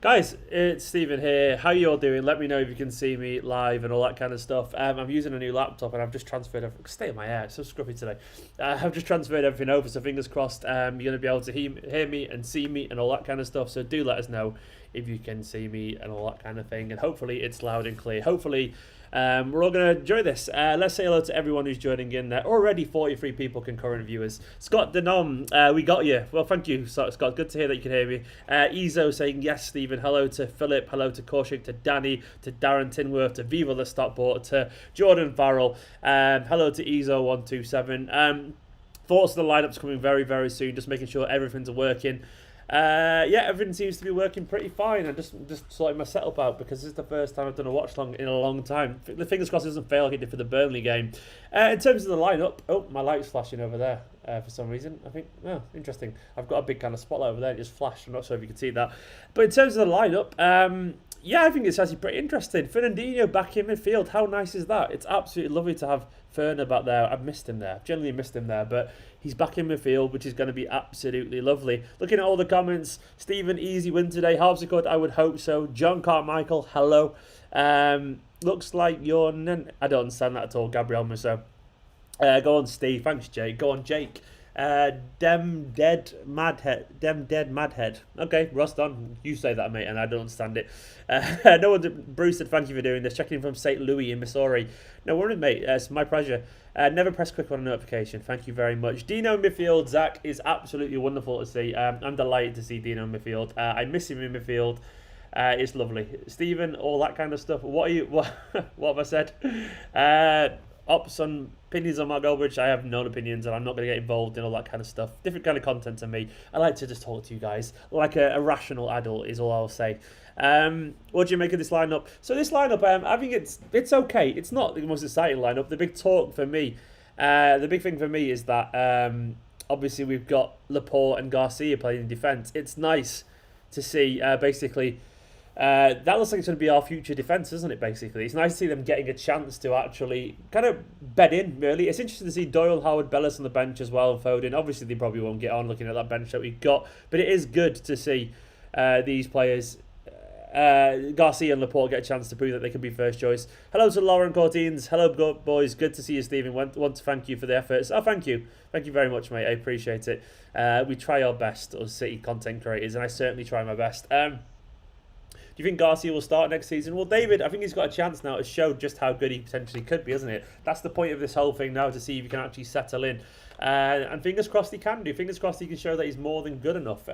Guys, it's Stephen here. How you all doing? Let me know if you can see me live and all that kind of stuff. I'm using a new laptop and I've just transferred everything. Stay in my hair, it's so scruffy today. I've just transferred everything over, so fingers crossed you're going to be able to hear me and see me and all that kind of stuff. So do let us know if you can see me and all that kind of thing. And hopefully it's loud and clear. Hopefully we're all going to enjoy this. Let's say hello to everyone who's joining in there. Already 43 people concurrent viewers. Scott Denom, we got you. Well, thank you, Scott. Good to hear that you can hear me. Ezo saying yes, Stephen. Hello to Philip. Hello to Kaushik, to Danny, to Darren Tinworth, to Viva the Stockport, to Jordan Farrell. Hello to Ezo127. Thoughts on the lineups coming very, very soon. Just making sure everything's working. Yeah, everything seems to be working pretty fine. I'm just sorting my setup out because this is the first time I've done a watch long in a long time. The fingers crossed it doesn't fail like it did for the Burnley game. In terms of the lineup, oh, my light's flashing over there for some reason. I think, oh, interesting. I've got a big kind of spotlight over there. It just flashed. I'm not sure if you can see that. But in terms of the lineup, yeah, I think it's actually pretty interesting. Fernandinho back in midfield. How nice is that? It's absolutely lovely to have Ferner back there. I've missed him there. I've generally missed him there, but he's back in midfield, which is going to be absolutely lovely. Looking at all the comments, Stephen, easy win today. Harpsichord, I would hope so. John Carmichael, hello. Looks like you're... I don't understand that at all, Gabriel Musso. Go on, Steve. Thanks, Jake. Go on, Jake. Dem dead madhead. Okay, Rust on. You say that, mate, and I don't understand it. No one. Bruce said thank you for doing this. Checking in from St. Louis in Missouri. No worries, mate. It's my pleasure. Never press click on a notification. Thank you very much. Dino midfield. Zach is absolutely wonderful to see. I'm delighted to see Dino midfield. I miss him in midfield. It's lovely. Stephen, all that kind of stuff. What are you? What have I said? Ops on opinions on Mark Goldbridge. I have no opinions and I'm not going to get involved in all that kind of stuff. Different kind of content to me. I like to just talk to you guys like a rational adult is all I'll say. What do you make of this lineup? So this lineup, I think it's okay. It's not the most exciting lineup. The big talk for me, the big thing for me is that obviously we've got Laporte and Garcia playing in defence. It's nice to see basically. That looks like it's going to be our future defence, isn't it, basically? It's nice to see them getting a chance to actually kind of bed in, really. It's interesting to see Doyle, Howard, Bellis on the bench as well, and Foden. Obviously, they probably won't get on looking at that bench that we've got, but it is good to see these players, Garcia and Laporte, get a chance to prove that they can be first choice. Hello to Lauren Cortines. Hello, boys. Good to see you, Stephen. Want to thank you for the efforts. Oh, thank you. Thank you very much, mate. I appreciate it. We try our best as City content creators, and I certainly try my best. Do you think Garcia will start next season? Well, David, I think he's got a chance now to show just how good he potentially could be, isn't it? That's the point of this whole thing now, to see if he can actually settle in. And fingers crossed he can do. Fingers crossed he can show that he's more than good enough.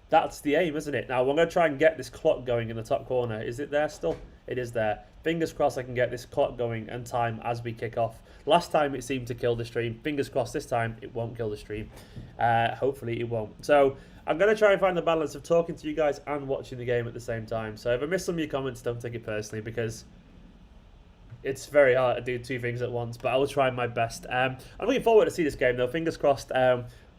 That's the aim, isn't it? Now, we're going to try and get this clock going in the top corner. Is it there still? It is there. Fingers crossed I can get this clock going and time as we kick off. Last time it seemed to kill the stream. Fingers crossed this time it won't kill the stream. Hopefully it won't. So I'm going to try and find the balance of talking to you guys and watching the game at the same time. So if I miss some of your comments, don't take it personally, because it's very hard to do two things at once. But I will try my best. I'm looking forward to see this game, though. Fingers crossed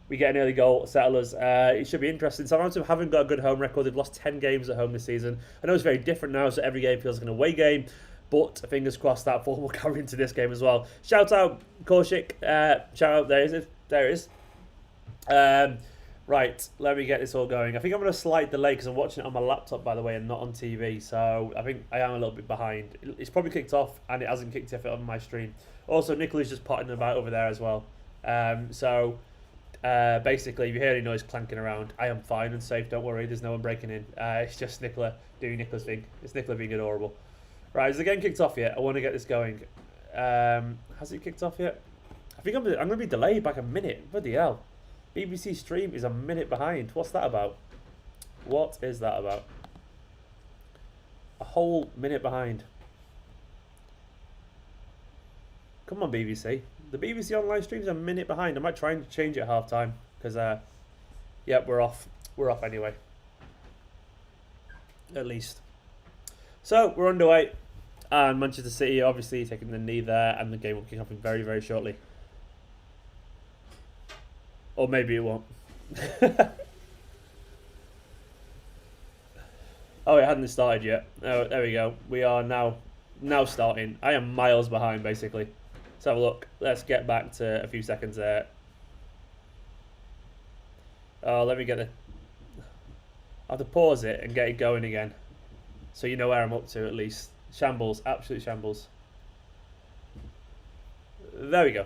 we get an early goal, settle us. It should be interesting. Southampton haven't got a good home record. They've lost 10 games at home this season. I know it's very different now, so every game feels like an away game. But fingers crossed that form will carry into this game as well. Shout out, Kaushik. Shout out, there it is. Right, let me get this all going. I think I'm going to slight delay because I'm watching it on my laptop, by the way, and not on TV. So I think I am a little bit behind. It's probably kicked off, and it hasn't kicked off on my stream. Also, Nicola's just potting about over there as well. Basically, if you hear any noise clanking around, I am fine and safe. Don't worry, there's no one breaking in. It's just Nicola doing Nicola's thing. It's Nicola being adorable. Right, is the game kicked off yet? I want to get this going. Has it kicked off yet? I think I'm going to be delayed back a minute. Bloody hell. BBC stream is a minute behind. What's that about? What is that about? A whole minute behind. Come on, BBC. The BBC online stream is a minute behind. I might try and change it at half time. Because, yeah, we're off. We're off anyway. At least. So, we're underway. And Manchester City obviously taking the knee there. And the game will kick off very, very shortly. Or maybe it won't. Oh, it hadn't started yet. Oh, there we go. We are now starting. I am miles behind, basically. Let's have a look. Let's get back to a few seconds there. Oh, let me get the... I'll have to pause it and get it going again, so you know where I'm up to at least. Shambles, absolute shambles. There we go.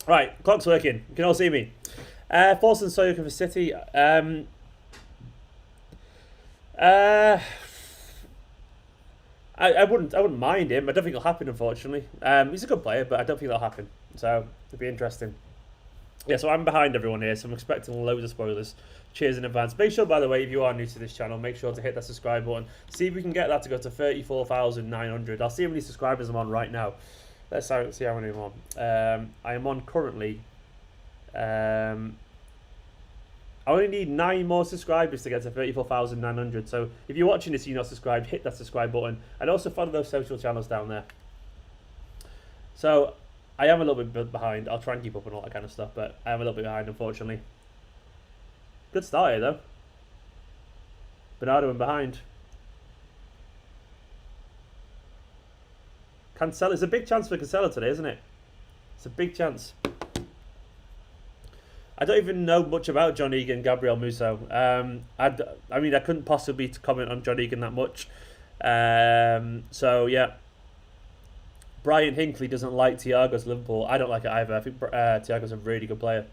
Right, clock's working. You can all see me. Force and Soyuka for City. I wouldn't mind him. I don't think it'll happen, unfortunately. He's a good player, but I don't think that'll happen. So it'll be interesting. Yeah, so I'm behind everyone here, so I'm expecting loads of spoilers. Cheers in advance. Make sure, by the way, if you are new to this channel, make sure to hit that subscribe button. See if we can get that to go to 34,900. I'll see how many subscribers I'm on right now. Let's see how many I'm on. I am on currently. I only need 9 more subscribers to get to 34,900. So if you're watching this and you're not subscribed, hit that subscribe button. And also follow those social channels down there. So I am a little bit behind. I'll try and keep up on all that kind of stuff, but I am a little bit behind, unfortunately. Good start here, though. Bernardo in behind. Cancelo. It's a big chance for Cancelo today, isn't it? It's a big chance. I don't even know much about John Egan, Gabriel Musso. I mean, I couldn't possibly comment on John Egan that much. So, yeah. Brian Hinckley doesn't like Thiago's Liverpool. I don't like it either. I think Thiago's a really good player.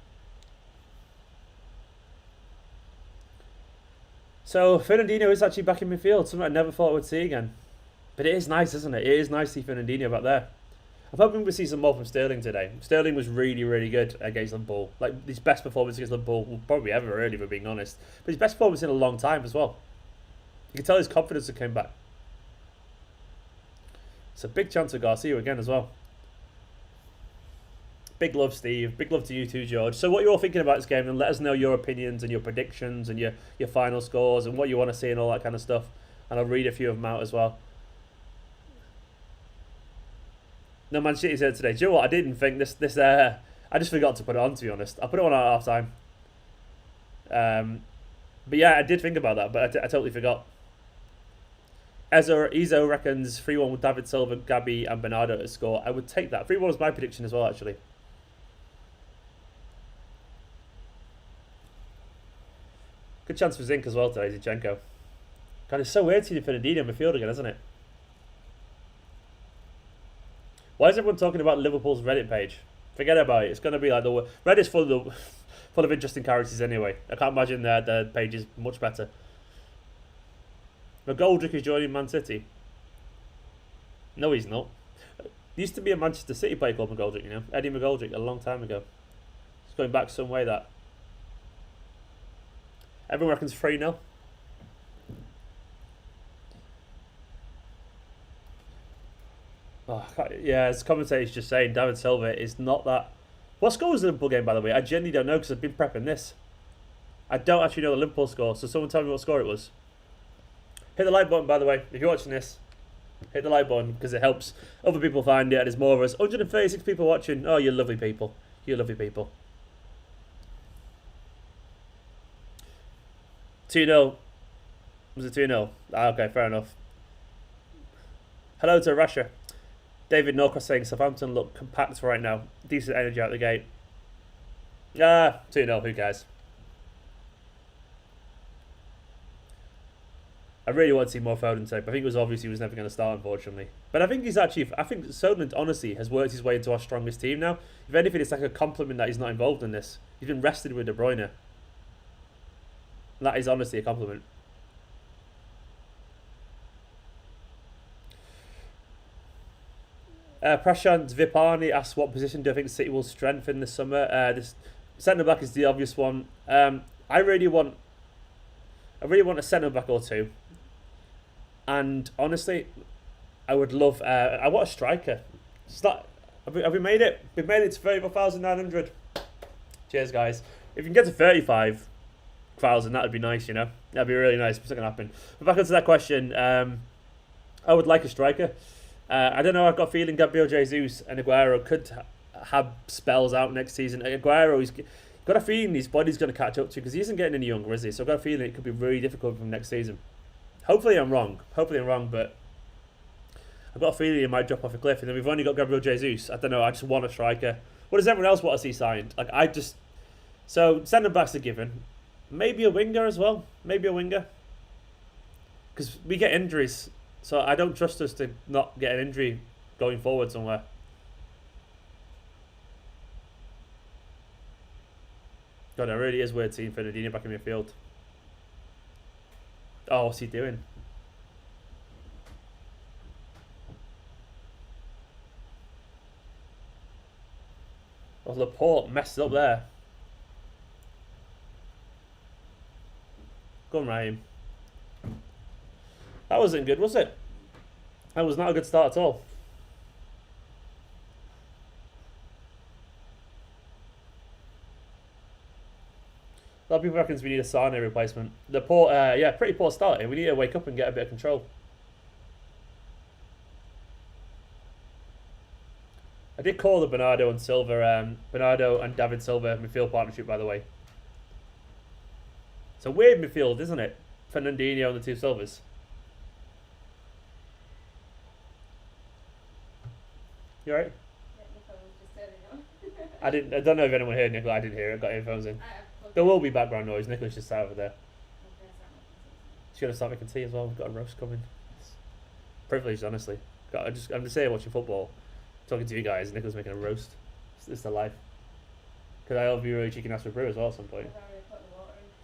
So, Fernandinho is actually back in midfield. Something I never thought I would see again. But it is nice, isn't it? It is nice to see Fernandinho back there. I'm hoping we'll see some more from Sterling today. Sterling was really, really good against Liverpool. Like, his best performance against Liverpool, probably ever, really, if we're being honest. But his best performance in a long time as well. You can tell his confidence had came back. It's a big chance of Garcia again as well. Big love, Steve. Big love to you too, George. So what you're all thinking about this game, and let us know your opinions and your predictions and your final scores and what you want to see and all that kind of stuff. And I'll read a few of them out as well. No, Man City said today. Do you know what? I didn't think this. I just forgot to put it on, to be honest. I put it on at half time. But yeah, I did think about that, but I totally forgot. Ezo reckons 3-1 with David Silva, Gabby, and Bernardo to score. I would take that. 3-1 was my prediction as well, actually. Good chance for Zink as well today, Zinchenko. God, it's so weird seeing Fernandinho in midfield again, isn't it? Why is everyone talking about Liverpool's Reddit page? Forget about it. It's going to be like the Reddit's full of interesting characters anyway. I can't imagine the page is much better. McGoldrick is joining Man City. No, he's not. He used to be a Manchester City player called McGoldrick, you know. Eddie McGoldrick, a long time ago. It's going back some way, that. Everyone reckons 3-0. Oh, yeah, as commentators just saying, David Silva is not that. What score was the Liverpool game, by the way? I genuinely don't know because I've been prepping this. I don't actually know the Liverpool score, so someone tell me what score it was. Hit the like button, by the way, if you're watching this. Hit the like button because it helps other people find it, and there's more of us. 136 people watching. Oh, you're lovely people. You're lovely people. 2-0. Was it 2-0? Ah, okay, fair enough. Hello to Russia. David Norcross saying Southampton look compact right now. Decent energy out the gate. 2-0, who cares? I really want to see more Foden today, but I think it was obvious he was never going to start, unfortunately. But I think he's actually, I think Sunderland, honestly, has worked his way into our strongest team now. If anything, it's like a compliment that he's not involved in this. He's been rested with De Bruyne. That is honestly a compliment. Prashant Vipani asks, what position do I think City will strengthen this summer? This centre-back is the obvious one. I really want a centre-back or two. And honestly, I would love. I want a striker. Have we made it? We've made it to 34,900. Cheers, guys. If you can get to 35,000, that would be nice. You know, that'd be really nice. It's not gonna happen. But back onto that question, I would like a striker. I don't know. I've got a feeling Gabriel Jesus and Aguero could have spells out next season. Aguero, he's got a feeling his body's going to catch up to because he isn't getting any younger, is he? So I've got a feeling it could be really difficult for him next season. Hopefully I'm wrong. But I've got a feeling he might drop off a cliff. And then we've only got Gabriel Jesus. I don't know. I just want a striker. What does everyone else want to see signed? So centre backs are given. Maybe a winger as well. Maybe a winger. Because we get injuries. So I don't trust us to not get an injury going forward somewhere. God, it really is weird seeing Fernandinho back in midfield. Oh, what's he doing? Oh, Laporte messed up there. Go on, Raheem. That wasn't good, was it? That was not a good start at all. A lot of people reckon we need a Sane replacement. The poor, yeah, pretty poor start here. We need to wake up and get a bit of control. I did call the Bernardo and David Silva midfield partnership, by the way. It's a weird midfield, isn't it? Fernandinho and the two Silvers. You alright? Yeah, Nicola was just turning on. I don't know if anyone heard Nicola. I didn't hear it. Got earphones in. There will be background noise. Nicola's just sat over there. She's gonna start making tea as well. We've got a roast coming. It's privileged, honestly. I'm just here watching football, talking to you guys. Nicola's making a roast. It's the life. Because I'll be really cheeky and ask for a brew as well at some point.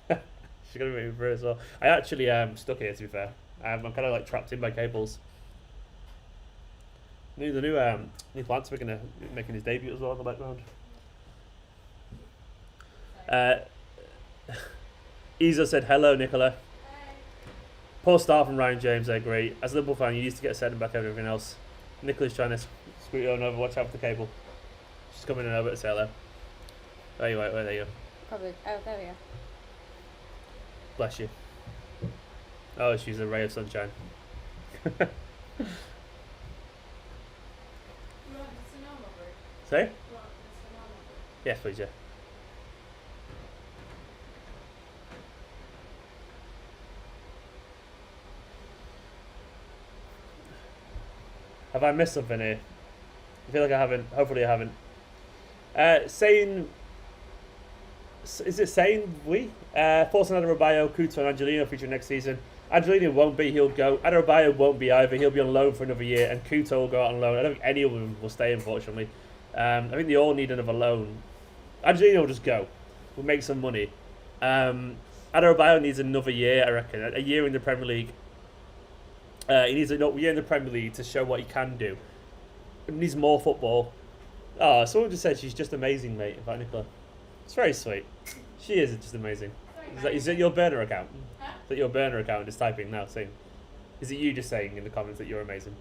She's gonna make me a brew as well. I actually stuck here, to be fair. I'm kind of like trapped in by cables. The new plant's making his debut as well in the background. Isa said hello, Nicola. Hi. Poor start from Ryan James. I agree. As a Liverpool fan, you used to get a second back over everything else. Nicola's trying to scoot on over. Watch out for the cable. She's coming in over to say hello. There you are. There you go. Probably. Oh, there we are. Bless you. Oh, she's a ray of sunshine. Say? Yes, please, yeah. Have I missed something here? I feel like I haven't. Hopefully I haven't. Is it saying we? Forcing Adebayo, Couto and Angelino featuring next season. Angelino won't be, he'll go. Adebayo won't be either, he'll be on loan for another year. And Couto will go out on loan. I don't think any of them will stay, unfortunately. I think they all need another loan. Angelino will just go. We'll make some money. Adebayo needs another year, I reckon. A year in the Premier League. He needs a year in the Premier League to show what he can do. He needs more football. Oh, someone just said she's just amazing, mate. In fact, Nicola. It's very sweet. She is just amazing. Is that your burner account? Huh? Is that your burner account just typing now saying? Is it you just saying in the comments that you're amazing?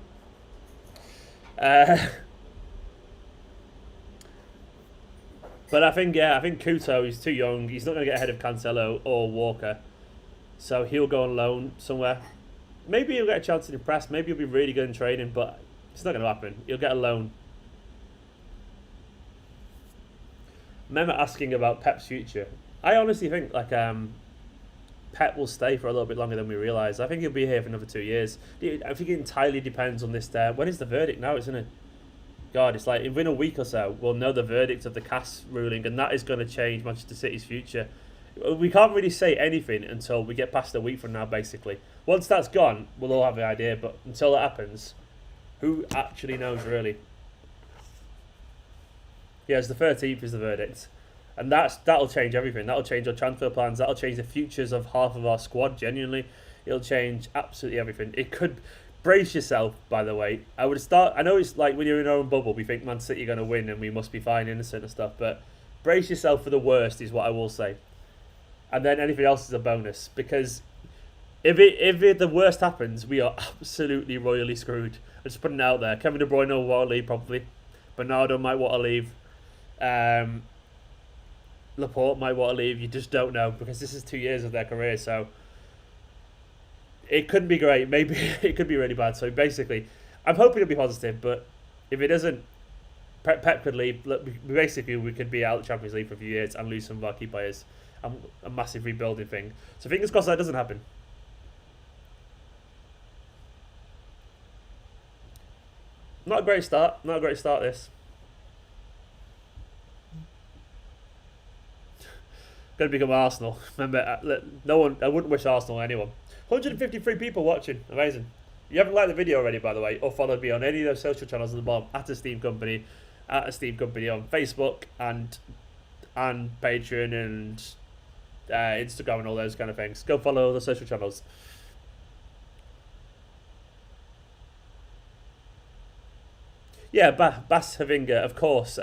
But I think Couto, he's too young. He's not going to get ahead of Cancelo or Walker. So he'll go on loan somewhere. Maybe he'll get a chance to impress. Maybe he'll be really good in training, but it's not going to happen. He'll get a loan. Remember asking about Pep's future. I honestly think Pep will stay for a little bit longer than we realise. I think he'll be here for another 2 years. I think it entirely depends on this. When is the verdict now, isn't it? God, it's like within a week or so, we'll know the verdict of the CAS ruling, and that is going to change Manchester City's future. We can't really say anything until we get past a week from now, basically. Once that's gone, we'll all have an idea, but until that happens, who actually knows, really? Yes, the 13th is the verdict. And that'll change everything. That'll change our transfer plans. That'll change the futures of half of our squad, genuinely. It'll change absolutely everything. It could... Brace yourself, by the way. I know it's like when you're in your own bubble, we think Man City are going to win and we must be fine, innocent and stuff, but brace yourself for the worst is what I will say. And then anything else is a bonus, because if the worst happens, we are absolutely royally screwed. I'm just putting it out there. Kevin De Bruyne will want to leave, probably. Bernardo might want to leave. Laporte might want to leave. You just don't know, because this is 2 years of their career, so it couldn't be great. Maybe it could be really bad. So basically, I'm hoping it'll be positive, but if it doesn't, Pep could leave. Basically, we could be out of the Champions League for a few years and lose some of our key players. A massive rebuilding thing. So fingers crossed that doesn't happen. Not a great start. This. Going to become Arsenal. Remember, no one. I wouldn't wish Arsenal on anyone. 153 people watching. Amazing. If you haven't liked the video already, by the way, or followed me on any of those social channels at the bottom, at Esteemed Kompany, at Esteemed Kompany on Facebook and Patreon and Instagram and all those kind of things. Go follow the social channels. Yeah, Bas Havinga, of course.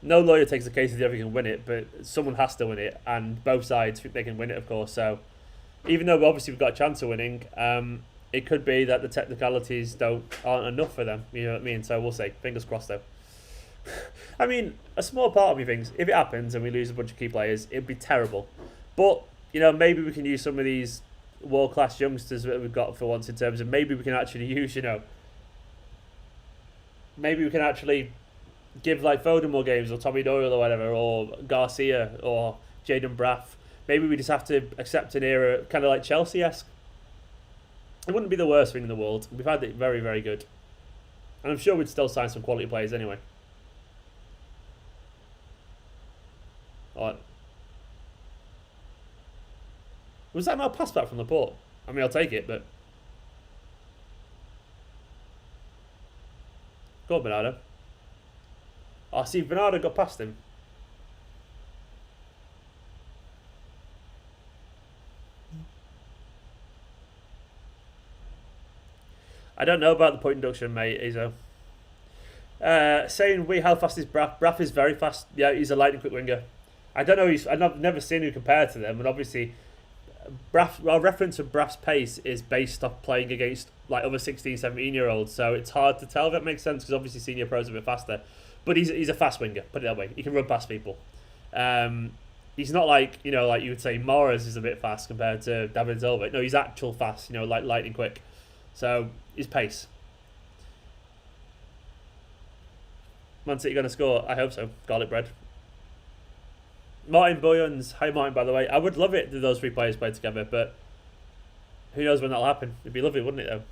No lawyer takes a case if the other can win it, but someone has to win it, and both sides think they can win it, of course. So, even though obviously we've got a chance of winning, it could be that the technicalities aren't enough for them. You know what I mean? So we'll see. Fingers crossed, though. I mean, a small part of me thinks if it happens and we lose a bunch of key players, it'd be terrible. But maybe we can use some of these world-class youngsters that we've got for once in terms of maybe we can actually use, maybe we can actually give like Foden more games or Tommy Doyle or whatever or Garcia or Jayden Braff. Maybe we just have to accept an era kind of like Chelsea-esque. It wouldn't be the worst thing in the world. We've had it very, very good. And I'm sure we'd still sign some quality players anyway. Alright. Was that not a pass back from Laporte? I mean, I'll take it, but... Go on, Bernardo. Oh, see, Bernardo got past him. I don't know about the point induction, mate, Izo. Saying, how fast is Braff? Braff is very fast. Yeah, he's a lightning quick winger. I don't know, I've never seen who compared to them, and obviously, our reference of Braff's pace is based off playing against like other 16, 17-year-olds, so it's hard to tell if that makes sense, because obviously senior pros are a bit faster. But he's a fast winger, put it that way. He can run past people. He's not like, like you would say Morris is a bit fast compared to David Silva. No, he's actual fast, like lightning quick. So, his pace. Man City going to score? I hope so. Garlic bread. Martin Boyens. Hi, Martin, by the way. I would love it if those three players played together, but who knows when that'll happen. It'd be lovely, wouldn't it, though?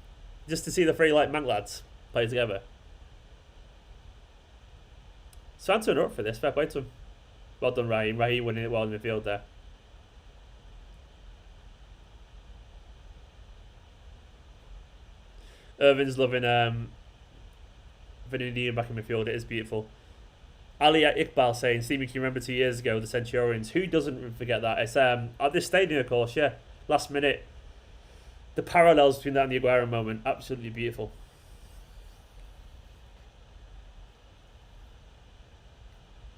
Just to see the three, like, Manc lads play together. Southampton are up for this. Fair play to him. Well done, Raheem. Raheem winning it well in the field there. Irvin's loving Vanini back in midfield. It is beautiful. Ali Iqbal saying, Steve, can you remember 2 years ago, the Centurions? Who doesn't forget that? It's at this stadium, of course, yeah. Last minute. The parallels between that and the Aguero moment, absolutely beautiful.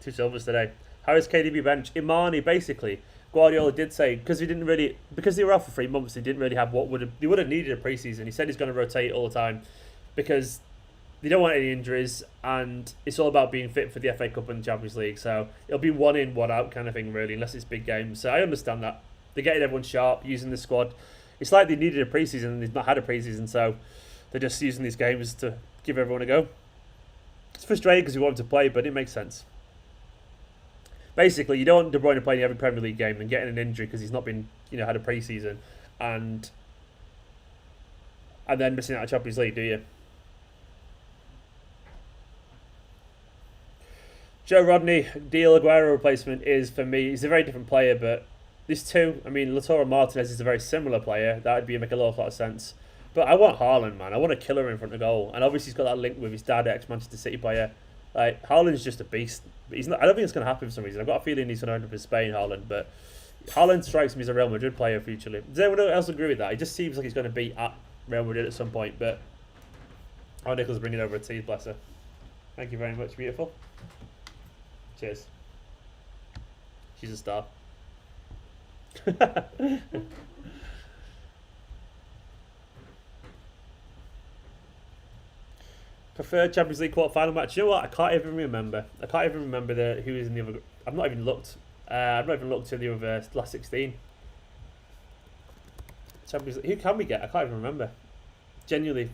Two silvers today. How is KDB bench? Imani, basically. Guardiola did say, because they were out for 3 months, they didn't really have they would have needed a preseason. He said he's going to rotate all the time because they don't want any injuries, and it's all about being fit for the FA Cup and the Champions League. So it'll be 1 in, 1 out kind of thing, really, unless it's big games. So I understand that. They're getting everyone sharp, using the squad. It's like they needed a preseason and they've not had a preseason, so they're just using these games to give everyone a go. It's frustrating because we want them to play, but it makes sense. Basically, you don't want De Bruyne playing every Premier League game and getting an injury because he's not been, had a pre-season, and then missing out on Champions League, do you? Joe Rodney, Deal Aguero replacement is, for me, he's a very different player, but these two, Lautaro Martinez is a very similar player. That would make a lot of sense. But I want Haaland, man. I want a killer in front of goal. And obviously he's got that link with his dad, ex-Manchester City player. Like, Haaland's just a beast. But he's not. I don't think it's going to happen for some reason. I've got a feeling he's going to end up in Spain, Haaland. But Haaland strikes me as a Real Madrid player futurely. Does anyone else agree with that? He just seems like he's going to be at Real Madrid at some point. But Nicholas bringing over a tea, bless her. Thank you very much, beautiful. Cheers. She's a star. Preferred Champions League quarter-final match. You know what? I can't even remember. Who is in the other. I've not even looked. I've not even looked at the other last 16. Champions League. Who can we get? I can't even remember. Genuinely.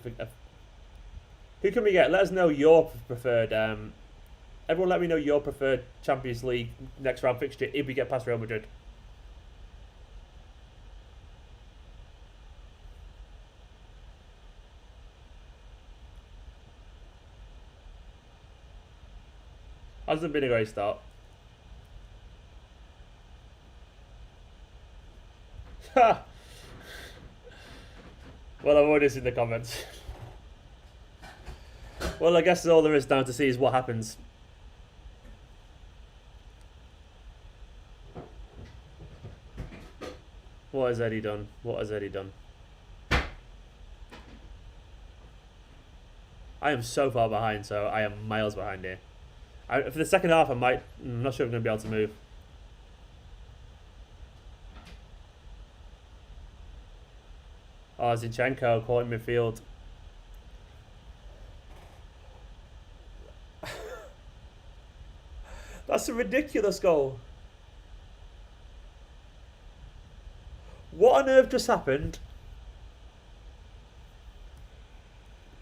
Who can we get? Let us know your preferred. Everyone, let me know your preferred Champions League next round fixture if we get past Real Madrid. Hasn't been a great start. Well, I've already seen the comments. Well, I guess all there is now to see is what happens. What has Eddie done? What has Eddie done? I am so far behind, so I am miles behind here. For the second half, I'm not sure if I'm going to be able to move. Oh, Zinchenko caught in midfield. That's a ridiculous goal. What on earth just happened?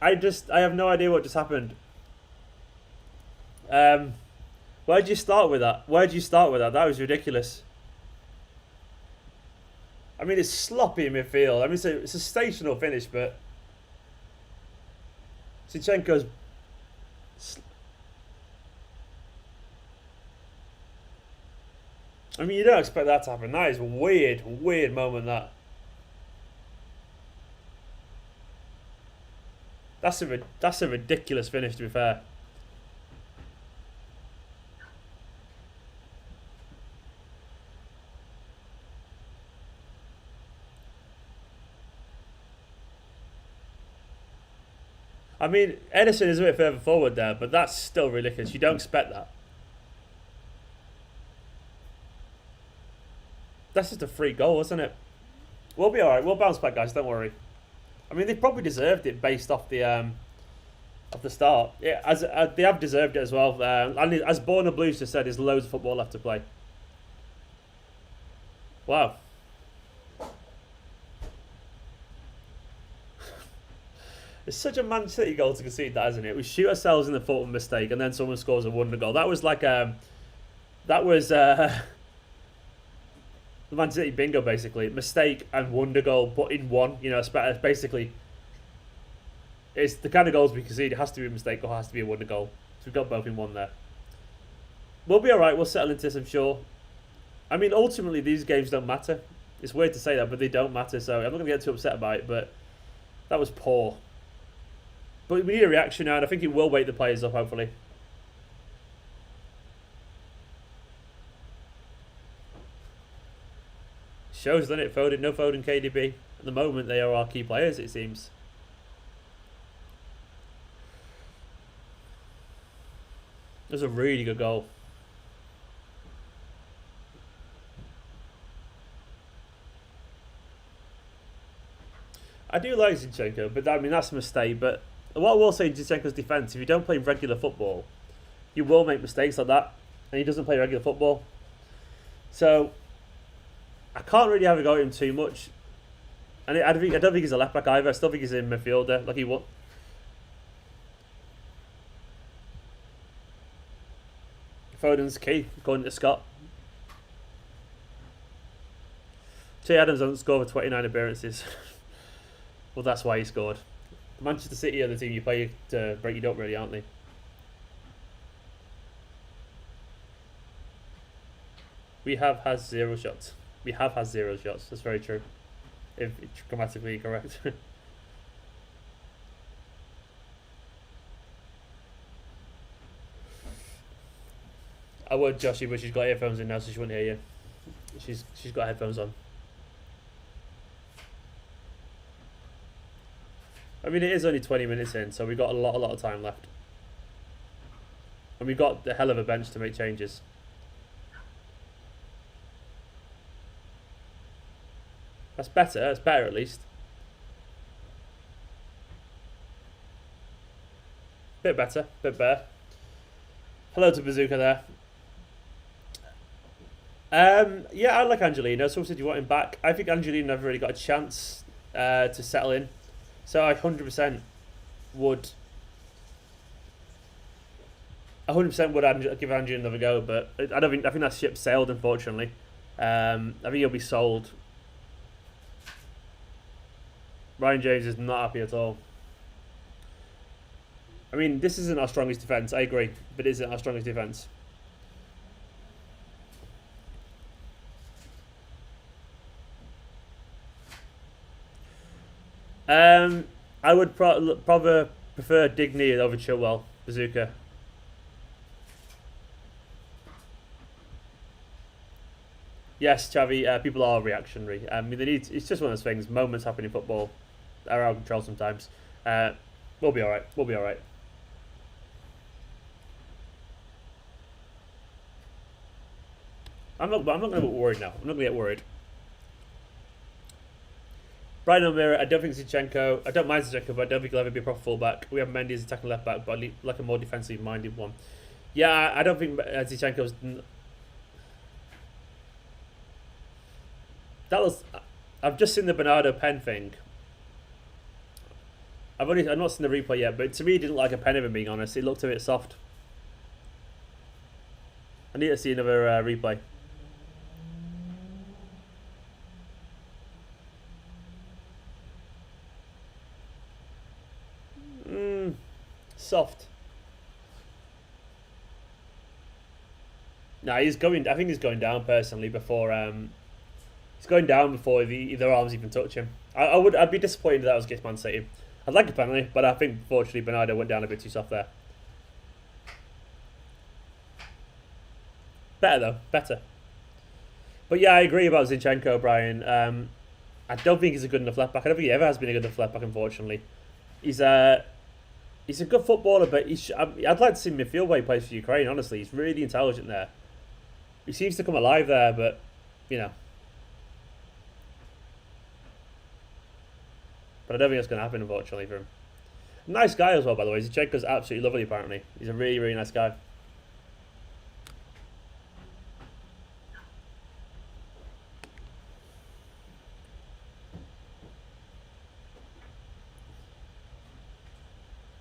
I have no idea what just happened. Where'd you start with that? That was ridiculous. I mean, it's sloppy in midfield. I mean, it's a sensational finish, but Zinchenko's. I mean, you don't expect that to happen. That is a weird moment, that. That's a ridiculous finish, to be fair. I mean, Edison is a bit further forward there, but that's still ridiculous. You don't expect that. That's just a free goal, isn't it? We'll be alright. We'll bounce back, guys. Don't worry. I mean, they probably deserved it based off the start. Yeah, as they have deserved it as well. And as Borna Blues just said, there's loads of football left to play. Wow. It's such a Man City goal to concede that, isn't it? We shoot ourselves in the foot with a mistake, and then someone scores a wonder goal. That was like the Man City bingo, basically. Mistake and wonder goal, but in one. You know, basically, it's the kind of goals we concede. It has to be a mistake or it has to be a wonder goal. So we've got both in one there. We'll be alright. We'll settle into this, I'm sure. I mean, ultimately, these games don't matter. It's weird to say that, but they don't matter. So I'm not going to get too upset about it, but that was poor. But we need a reaction now, and I think it will wake the players up, hopefully. Shows, doesn't it? Foden, no Foden, KDB. At the moment, they are our key players, it seems. It was a really good goal. I do like Zinchenko, but I mean, that's a mistake. But what I will say in Zinchenko's defence, if you don't play regular football, you will make mistakes like that. And he doesn't play regular football. So I can't really have a go at him too much. And I don't think he's a left back either. I still think he's a midfielder. Like he was. Foden's key, according to Scott. Che Adams doesn't score for 29 appearances. Well, that's why he scored. Manchester City are the team you play to break you up, really, aren't they? We have had 0 shots. We have had 0 shots. That's very true. If it's grammatically correct. I would, Joshy, but she's got earphones in now, so she wouldn't hear you. She's got headphones on. I mean, it is only 20 minutes in, so we've got a lot of time left. And we've got the hell of a bench to make changes. That's better. That's better, at least. Bit better. Bit better. Hello to Bazooka there. Yeah, I like Angelino. Someone said you want him back. I think Angelino never really got a chance to settle in. So I 100% would. 100% would give Andrew another go, but I don't think. I think that ship sailed, unfortunately. I think he'll be sold. Ryan James is not happy at all. I mean, this isn't our strongest defence. I agree, but it isn't our strongest defence. I would probably prefer Digny over Chilwell. Bazooka. Yes, Chavi. People are reactionary. I mean, it's just one of those things. Moments happen in football. Are out of control sometimes. We'll be all right. We'll be all right. I'm not going to get worried now. I'm not going to get worried. Brian O'Meara, I don't think Zinchenko. I don't mind Zinchenko, but I don't think he'll ever be a proper fullback. We have Mendy as attacking left back, but I like a more defensively minded one. Yeah, I don't think Zinchenko's. That was. I've just seen the Bernardo pen thing. I've not seen the replay yet, but to me, it didn't look like a pen, if I'm being honest. It looked a bit soft. I need to see another replay. Soft. Nah, he's going. I think he's going down personally before. He's going down before their arms even touch him. I'd be disappointed if that was against Man City. I'd like a penalty, but I think unfortunately Bernardo went down a bit too soft there. Better though, better. But yeah, I agree about Zinchenko, Brian. I don't think he's a good enough left back. I don't think he ever has been a good enough left back. Unfortunately, he's a good footballer, but I'd like to see him midfield where he plays for Ukraine. Honestly, he's really intelligent there. He seems to come alive there, but you know. But I don't think that's going to happen, unfortunately, for him. Nice guy as well, by the way. Zinchenko's absolutely lovely, apparently. He's a really, really nice guy.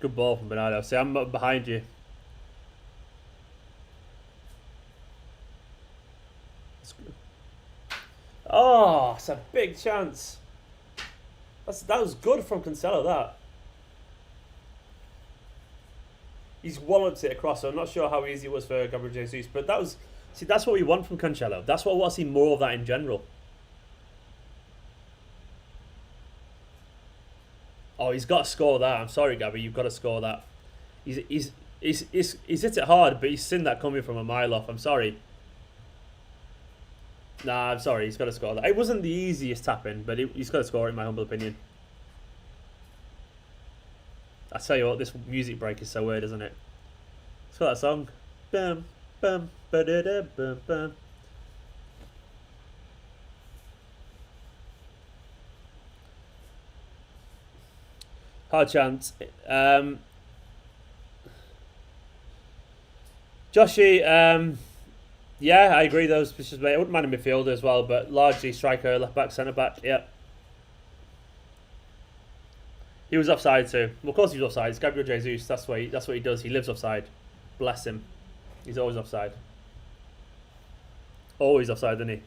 Good ball from Bernardo. See, I'm behind you. Oh, it's a big chance. That was good from Cancelo, that. He's walloped it across, so I'm not sure how easy it was for Gabriel Jesus, but that was... See, that's what we want from Cancelo. That's what I want to see more of that in general. Oh, he's got to score that. I'm sorry, Gabby, you've got to score that. He's hit it hard, but he's seen that coming from a mile off. I'm sorry. Nah, I'm sorry. He's got to score that. It wasn't the easiest tap-in, but he's got to score it, in my humble opinion. I tell you what, this music break is so weird, isn't it? It's got that song. Bum, bum, ba-da-da, bum, bum. Hard chance. Joshy, yeah, I agree those positions. I wouldn't mind a midfielder as well, but largely striker, left back, centre back. Yeah. He was offside too. Well, of course he was offside. It's Gabriel Jesus. That's what he does. He lives offside. Bless him. He's always offside. Always offside, isn't he?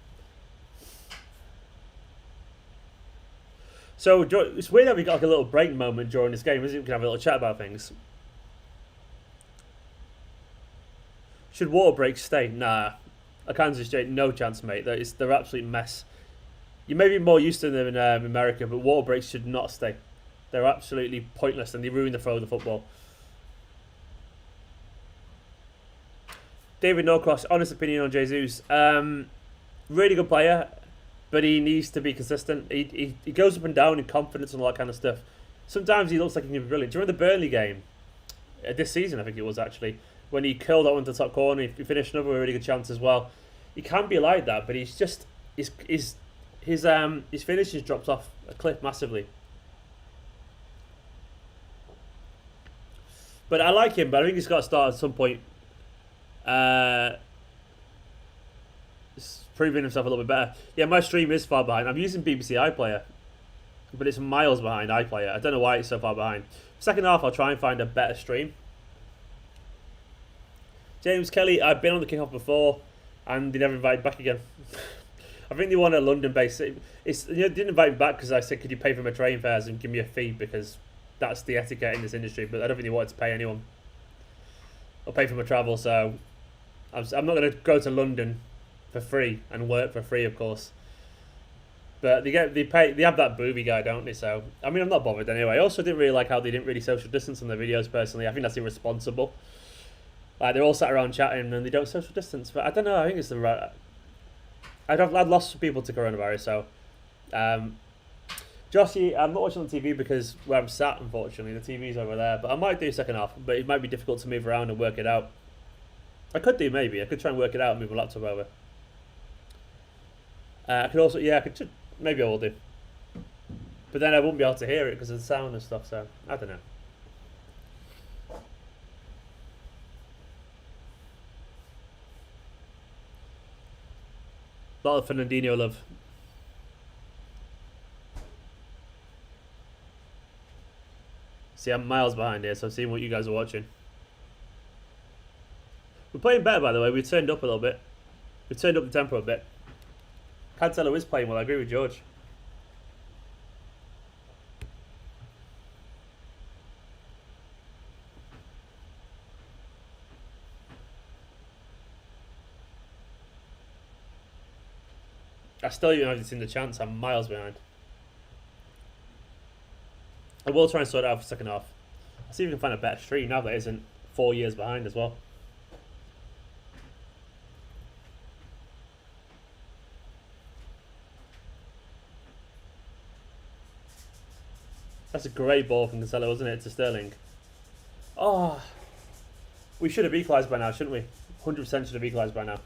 So it's weird that we got like a little break moment during this game, isn't it? We can have a little chat about things. Should water breaks stay? Nah. I can't just say no chance, mate. They're absolute mess. You may be more used to them in America, but water breaks should not stay. They're absolutely pointless and they ruin the flow of the football. David Norcross, honest opinion on Jesus. Really good player, but he needs to be consistent. He goes up and down in confidence and all that kind of stuff. Sometimes he looks like he can be brilliant. During the Burnley game, this season I think it was actually, when he curled that one to the top corner, he finished another really good chance as well. He can be like that, but he's just his finish has dropped off a cliff massively. But I like him, but I think he's got to start at some point proving himself a little bit better. Yeah, my stream is far behind. I'm using BBC iPlayer, but it's miles behind iPlayer. I don't know why it's so far behind. Second half, I'll try and find a better stream. James Kelly, I've been on the kickoff before, and they never invited back again. I think they want a London-based. They didn't invite me back because I said, could you pay for my train fares and give me a fee, because that's the etiquette in this industry. But I don't think they wanted to pay anyone or pay for my travel, so I'm not going to go to London for free and work for free, of course. But they have that booby guy, don't they? So I mean, I'm not bothered anyway. I also didn't really like how they didn't really social distance on their videos. Personally, I think that's irresponsible. Like they're all sat around chatting and they don't social distance. But I don't know. I think it's the right. I'd lost some people to coronavirus. So, Joshy, I'm not watching on TV because where I'm sat, unfortunately, the TV's over there. But I might do second half. But it might be difficult to move around and work it out. I could do maybe. I could try and work it out and move my laptop over. I could also, yeah, maybe I will do. But then I won't be able to hear it because of the sound and stuff, so I don't know. A lot of Fernandinho love. See, I'm miles behind here, so I'm seeing what you guys are watching. We're playing better, by the way. We turned up a little bit. We turned up the tempo a bit. Cancelo is playing well, I agree with George. I still even haven't seen the chance. I'm miles behind. I will try and sort it out for second half. I'll see if we can find a better stream now that isn't 4 years behind as well. That's a great ball from Cancelo, wasn't it, to Sterling? Oh, we should have equalised by now, shouldn't we? 100% should have equalised by now.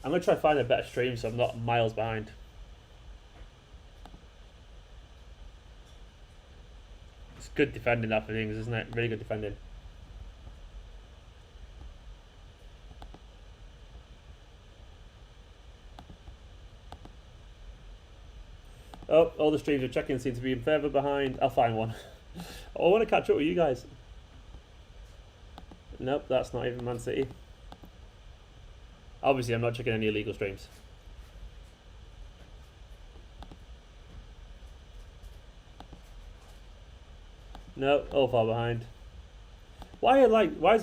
I'm going to try and find a better stream so I'm not miles behind. It's good defending that for things, isn't it? Really good defending. Oh, all the streams are checking seem to be further behind. I'll find one. Oh, I want to catch up with you guys. Nope, that's not even Man City. Obviously, I'm not checking any illegal streams. No, all far behind. Why is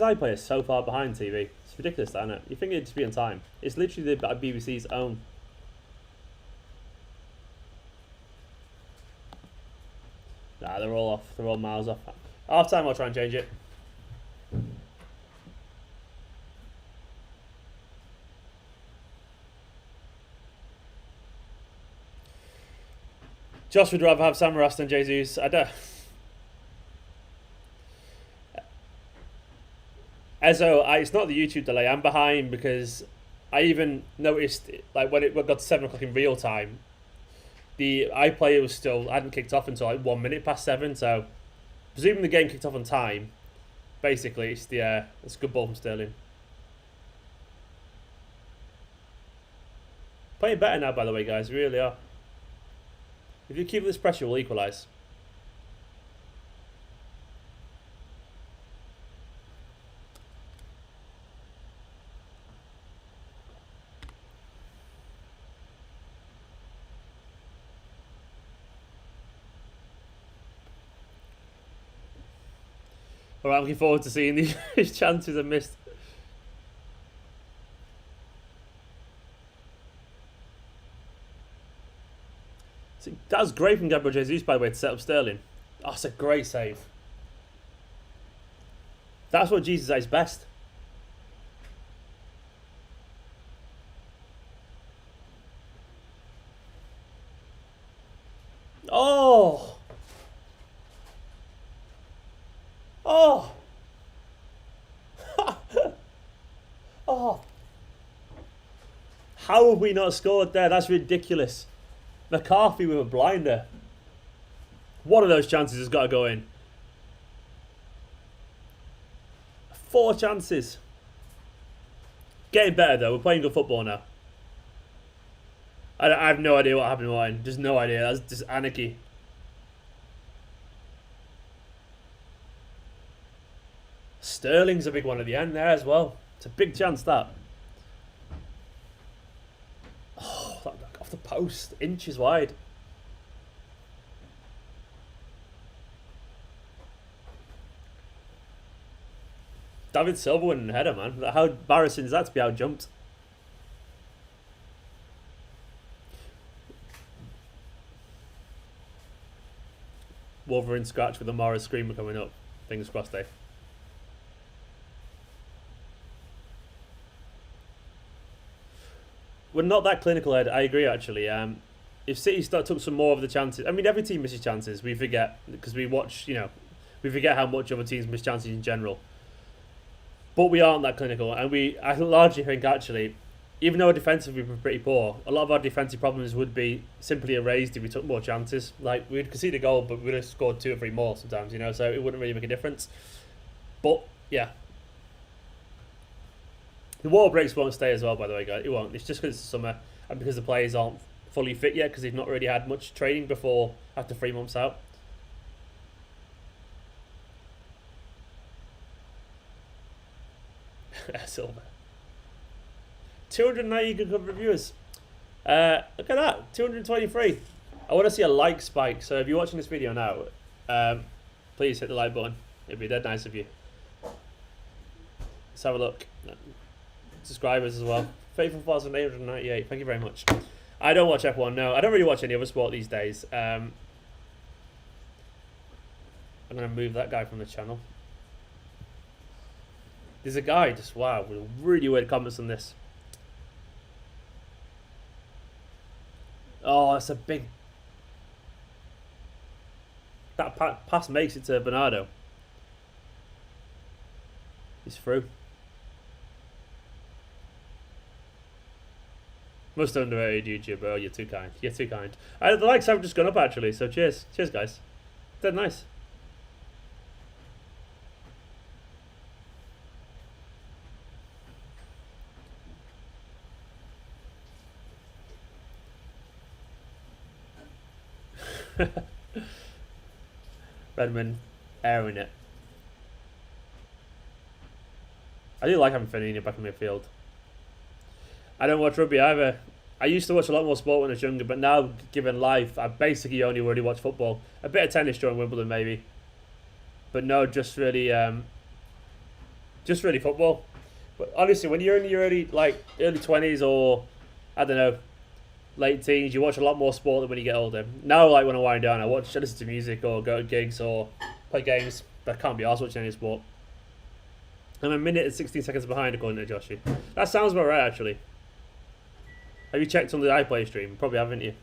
iPlayer so far behind TV? It's ridiculous, isn't it? You think it'd just be on time. It's literally the BBC's own. Nah, they're all off. They're all miles off. Half time, I'll try and change it. Josh would rather have Samaras than Jesus. I don't. It's not the YouTube delay. I'm behind because I even noticed, like, when it got to 7 o'clock in real time, the iPlayer was hadn't kicked off until like 1 minute past 7. So, presuming the game kicked off on time, basically it's a good ball from Sterling. Playing better now, by the way, guys. We really are. If you keep this pressure, we'll equalise. Alright, I'm looking forward to seeing these chances I missed. See, that was great from Gabriel Jesus, by the way, to set up Sterling. Oh, that's a great save. That's what Jesus is best. Oh! Oh! Oh! How have we not scored there? That's ridiculous. McCarthy with a blinder. One of those chances has got to go in. 4 chances. Getting better though. We're playing good football now. I have no idea what happened to mine. Just no idea. That's just anarchy. Sterling's a big one at the end there as well. It's a big chance, that. Oh, that off the post. Inches wide. David Silva winning the header, man. How embarrassing is that to be out jumped? Wolverine scratch with the Morris Screamer coming up. Fingers crossed, eh? We're not that clinical, Ed. I agree, actually. If City took some more of the chances... I mean, every team misses chances. We forget, because we watch, we forget how much other teams miss chances in general. But we aren't that clinical. And I largely think, actually, even though defensively we've been pretty poor, a lot of our defensive problems would be simply erased if we took more chances. Like, we'd concede a goal, but we would have scored 2 or 3 more sometimes, so it wouldn't really make a difference. But, yeah. The water breaks won't stay as well, by the way, guys. It won't. It's just because it's summer and because the players aren't fully fit yet because they've not really had much training after 3 months out. Silver. 290 good reviewers. Look at that. 223. I want to see a like spike. So if you're watching this video now, please hit the like button. It'd be dead nice of you. Let's have a look. Subscribers as well. 34,898. Thank you very much. I don't watch F1, no. I don't really watch any other sport these days. I'm going to move that guy from the channel. There's a guy, just wow, with really weird comments on this. Oh, that's a big... That pass makes it to Bernardo. He's through. Most underrated YouTuber. Oh, you're too kind. You're too kind. The likes have just gone up, actually, so cheers. Cheers, guys. Dead nice. Redmond airing it. I do like having Fernandinho back in midfield. I don't watch rugby either. I used to watch a lot more sport when I was younger, but now, given life, I basically only really watch football. A bit of tennis during Wimbledon, maybe. But no, just really football. But honestly, when you're in your early 20s or, I don't know, late teens, you watch a lot more sport than when you get older. Now, like when I wind down, I listen to music or go to gigs or play games. But I can't be arsed watching any sport. I'm a minute and 16 seconds behind, according to Joshy. That sounds about right, actually. Have you checked on the iPlay stream? Probably haven't you?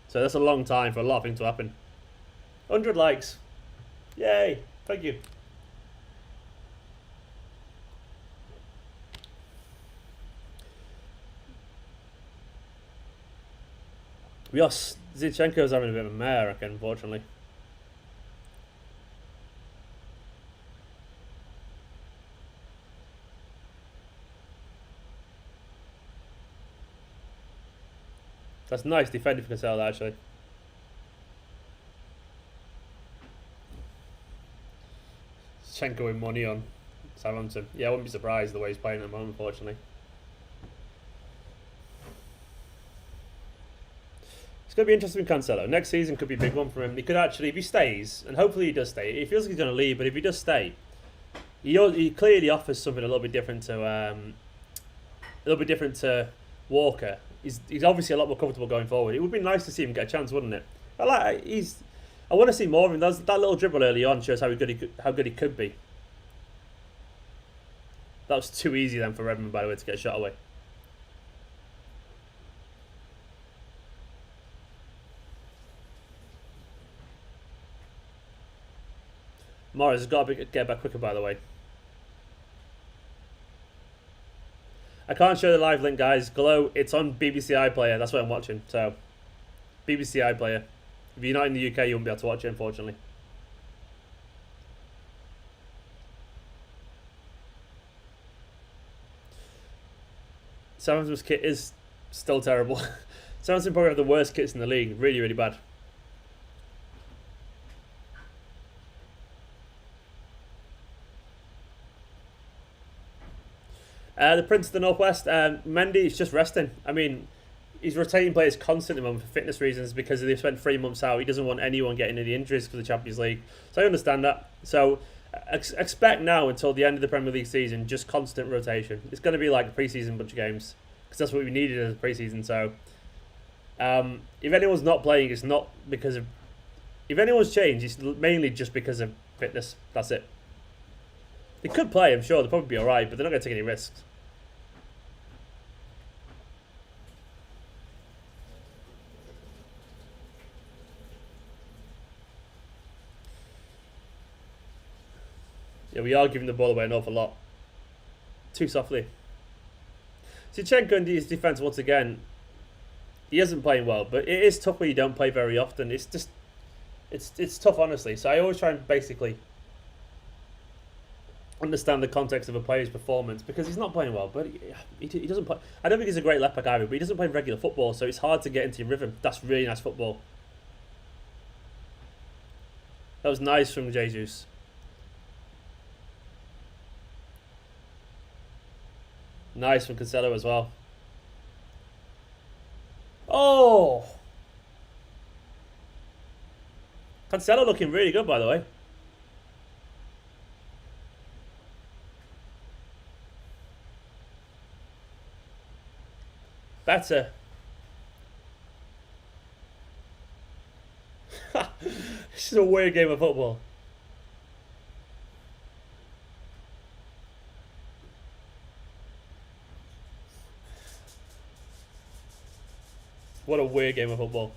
So that's a long time for a lot of things to happen. 100 likes. Yay. Thank you. Zinchenko's having a bit of a mare, I reckon, unfortunately. That's nice defending for Cancelo, actually. Zinchenko with money on Southampton. Yeah, I wouldn't be surprised the way he's playing at the moment, unfortunately. It's going to be interesting with Cancelo. Next season could be a big one for him. He could actually, if he stays, and hopefully he does stay, it feels like he's going to leave, but if he does stay, he clearly offers something a little bit different to Walker. He's obviously a lot more comfortable going forward. It would be nice to see him get a chance, wouldn't it? I want to see more of him. That little dribble early on shows how good he could be. That was too easy then for Redmond, by the way, to get a shot away. Morris has got to get back quicker, by the way. I can't show the live link, guys. Glow, it's on BBC iPlayer. That's what I'm watching. So, BBC iPlayer. If you're not in the UK, you won't be able to watch it, unfortunately. Southampton's kit is still terrible. Southampton probably have the worst kits in the league. Really, really bad. The Prince of the Northwest, Mendy is just resting. I mean, he's rotating players constantly for fitness reasons because they've spent 3 months out. He doesn't want anyone getting any injuries for the Champions League. So I understand that. So expect now until the end of the Premier League season, just constant rotation. It's going to be like a pre-season bunch of games because that's what we needed as a pre-season. So if anyone's not playing, it's not because of If anyone's changed, it's mainly just because of fitness. That's it. They could play, I'm sure. They'll probably be alright, but they're not going to take any risks. Yeah, we are giving the ball away an awful lot. Too softly. Zinchenko and his defence, once again, he isn't playing well, but it is tough when you don't play very often. It's just, it's tough, honestly. So I always try and basically understand the context of a player's performance, because he's not playing well, but he doesn't play. I don't think he's a great left back either, but he doesn't play regular football, so it's hard to get into your rhythm. That's really nice football. That was nice from Jesus. Nice from Cancelo as well. Oh! Cancelo looking really good, by the way. Better. This is a weird game of football. What a weird game of football.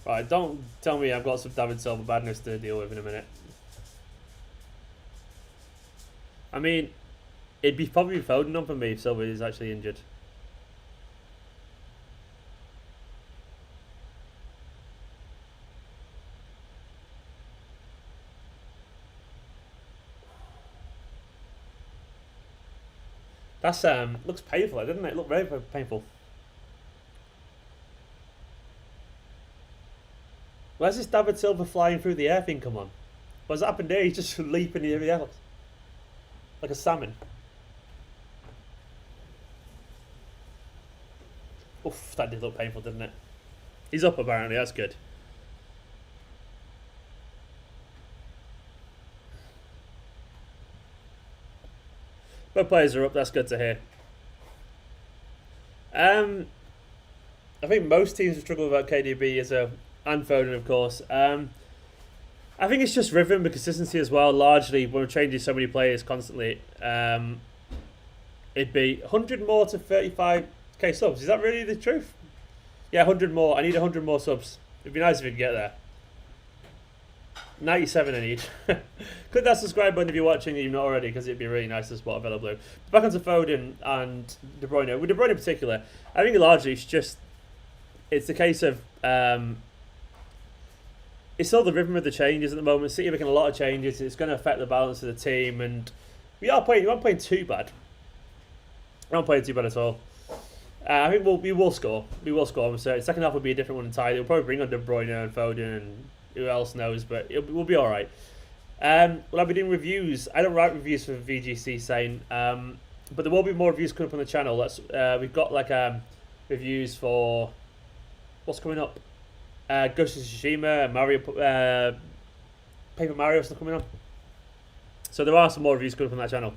Right, don't tell me I've got some David Silva badness to deal with in a minute. I mean, it'd be probably Foden on for me if Silva is actually injured. That's looks painful, doesn't it? Look very, very painful. Where's this David Silva flying through the air thing come on? What's happened there? He's just leaping in the air like a salmon. Oof, that did look painful, didn't it? He's up apparently, that's good. Both players are up, that's good to hear. I think most teams will struggle without KDB and Foden, of course. I think it's just rhythm and consistency as well, largely, when we're changing so many players constantly. It'd be 100 more to 35k subs. Is that really the truth? Yeah, 100 more. I need 100 more subs. It'd be nice if we could get there. 97 I need. Click that subscribe button if you're watching and you're not already, because it'd be really nice to spot a Villa Blue. Back onto Foden and De Bruyne. With De Bruyne in particular, I think largely it's the case of it's all the rhythm of the changes at the moment. City are making a lot of changes. It's going to affect the balance of the team, and we aren't playing too bad. We're not playing too bad at all. I think we will score. We will score. I'm certain. Second half will be a different one entirely. We'll probably bring on De Bruyne and Foden and who else knows, but we'll be all right. Well, I'll be doing reviews. I don't write reviews for VGC saying, but there will be more reviews coming up on the channel. We've got like reviews for what's coming up. Ghost of Tsushima, Mario, Paper Mario stuff coming on. So there are some more reviews coming up on that channel.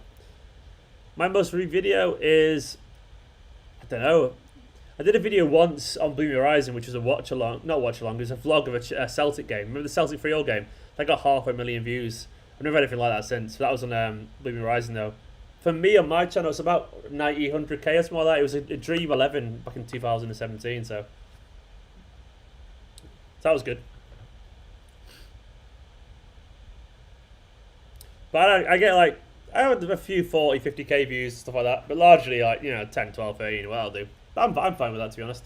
My most recent video is, I don't know. I did a video once on Blue Horizon, which was a watch-along. Not watch-along, it was a vlog of a Celtic game. Remember the Celtic 3-0 game? That got 500,000 views. I've never had anything like that since. That was on Blue Horizon, though. For me, on my channel, it's about 90, 100k or something like that. It was a Dream 11 back in 2017, so that was good. But I get like, I have a few 40, 50k views, stuff like that. But largely, like, 10, 12, 13, well, I'll do. I'm fine with that, to be honest.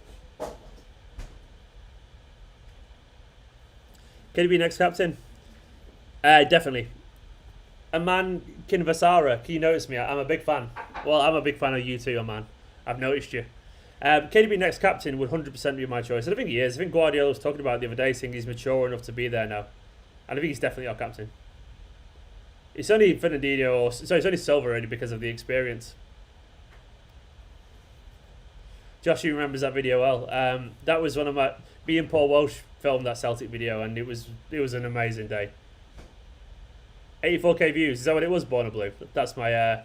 KDB next captain? Definitely. Aman Kinvasara, can you notice me? I'm a big fan. Well, I'm a big fan of you too, Aman. I've noticed you. KDB next captain would 100% be my choice. And I think he is. I think Guardiola was talking about it the other day, saying he's mature enough to be there now. And I think he's definitely our captain. It's only Fernandinho, it's only Silva already because of the experience. Joshua remembers that video well. That was one of me and Paul Walsh filmed that Celtic video, and it was an amazing day. 84k views. Is that what it was? Born a Blue. That's my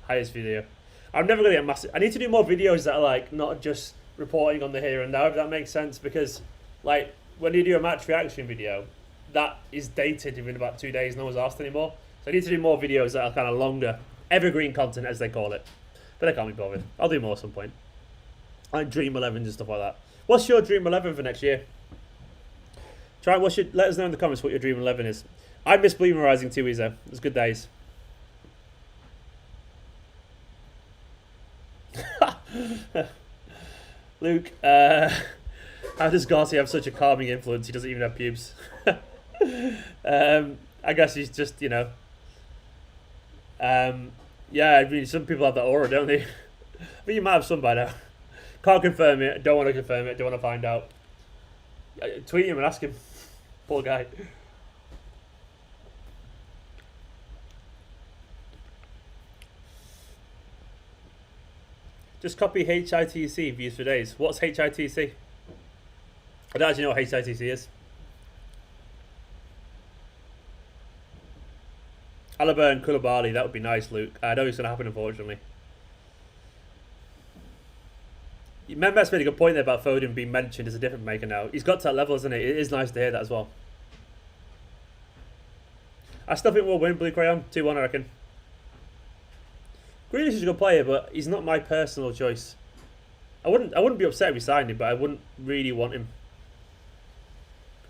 highest video. I'm never gonna get massive. I need to do more videos that are like not just reporting on the here and now, if that makes sense, because like when you do a match reaction video, that is dated within about 2 days, no one's asked anymore. So I need to do more videos that are kind of longer, evergreen content as they call it. But I can't be bothered. I'll do more at some point. Like Dream 11s and stuff like that. What's your Dream 11 for next year? Let us know in the comments what your Dream 11 is. I miss Bleeding Rising too, Ezo. It was good days. Luke, how does Garcia have such a calming influence? He doesn't even have pubes. I guess he's just, you know. Yeah, I mean, some people have that aura, don't they? I mean, you might have some by now. Can't confirm it. Don't want to confirm it. Don't want to find out. Tweet him and ask him. Poor guy. Just copy HITC views for days. What's HITC? I don't actually know what HITC is. Alaba and Koulibaly, that would be nice, Luke. I know it's going to happen, unfortunately. Mehmet's made a good point there about Foden being mentioned as a different maker now. He's got to that level, isn't it? It is nice to hear that as well. I still think we'll win Blue Crayon. 2-1, I reckon. Grealish is a good player, but he's not my personal choice. I wouldn't be upset if we signed him, but I wouldn't really want him.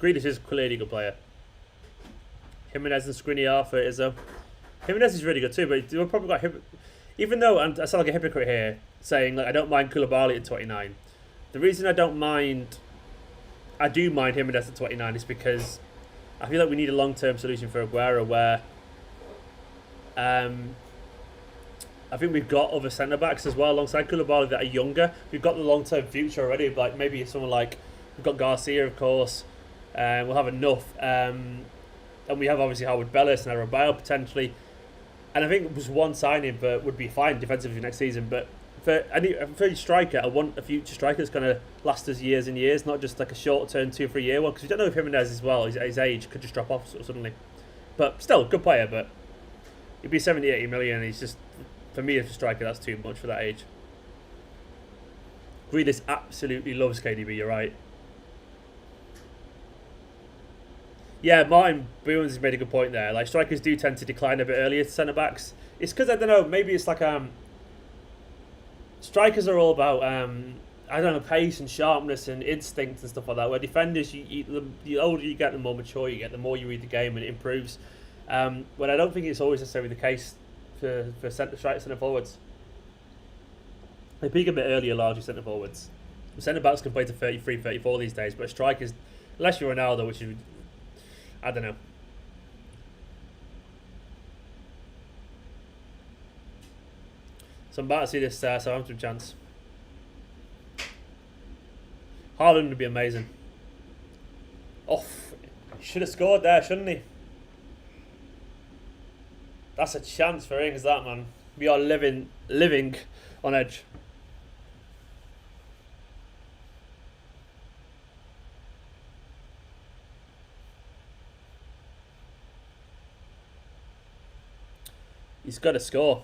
Grealish is clearly a good player. Jimenez and Skriniar for Izzo. Jimenez is really good too, but we've probably got even though I sound like a hypocrite here, saying like I don't mind Koulibaly at 29. The reason I do mind Jimenez at 29 is because I feel like we need a long-term solution for Aguero where I think we've got other centre-backs as well alongside Koulibaly that are younger. We've got the long-term future already, like maybe someone like, we've got Garcia, of course. We'll have enough. And we have obviously Howard Bellis and Arabile potentially. And I think it was one signing but would be fine defensively next season. But for a striker, I want a future striker that's going to last us years and years, not just like a short-term 2 or 3 year one. Because we don't know if Jimenez as well, his age could just drop off sort of suddenly. But still, good player, but it'd be 70, 80 million. And he's just, for me as a striker, that's too much for that age. Grealish absolutely loves KDB, you're right. Yeah, Martin Boons has made a good point there. Like, strikers do tend to decline a bit earlier to centre-backs. It's because, I don't know, maybe it's like... strikers are all about, I don't know, pace and sharpness and instinct and stuff like that, where defenders, the older you get, the more mature you get, the more you read the game and it improves. But I don't think it's always necessarily the case for centre forwards. They peak a bit earlier, largely centre forwards. Centre backs can play to 33, 34 these days, but strikers, unless you're Ronaldo, which is, I don't know. So I'm about to see this Southampton chance. Haaland would be amazing. Oh, he should have scored there, shouldn't he? That's a chance for Ings, that, man. We are living on edge. He's got to score.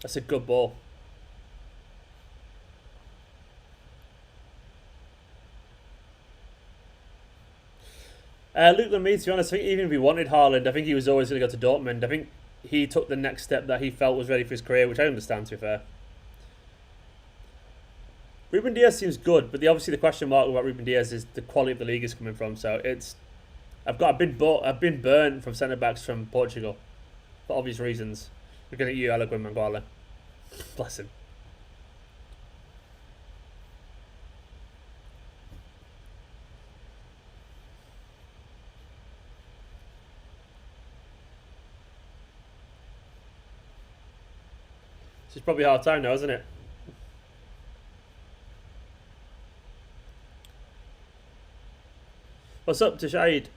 That's a good ball. Luke Lemay, to be honest, I think even if he wanted Haaland, I think he was always going to go to Dortmund. I think he took the next step that he felt was ready for his career, which I understand, to be fair. Ruben Diaz seems good, but obviously the question mark about Ruben Diaz is the quality of the league is coming from. So it's, I've been burnt from centre backs from Portugal, for obvious reasons. Looking at you, Eloquent Mangala. Bless him. It's probably half time now, isn't it? What's up to Shahid?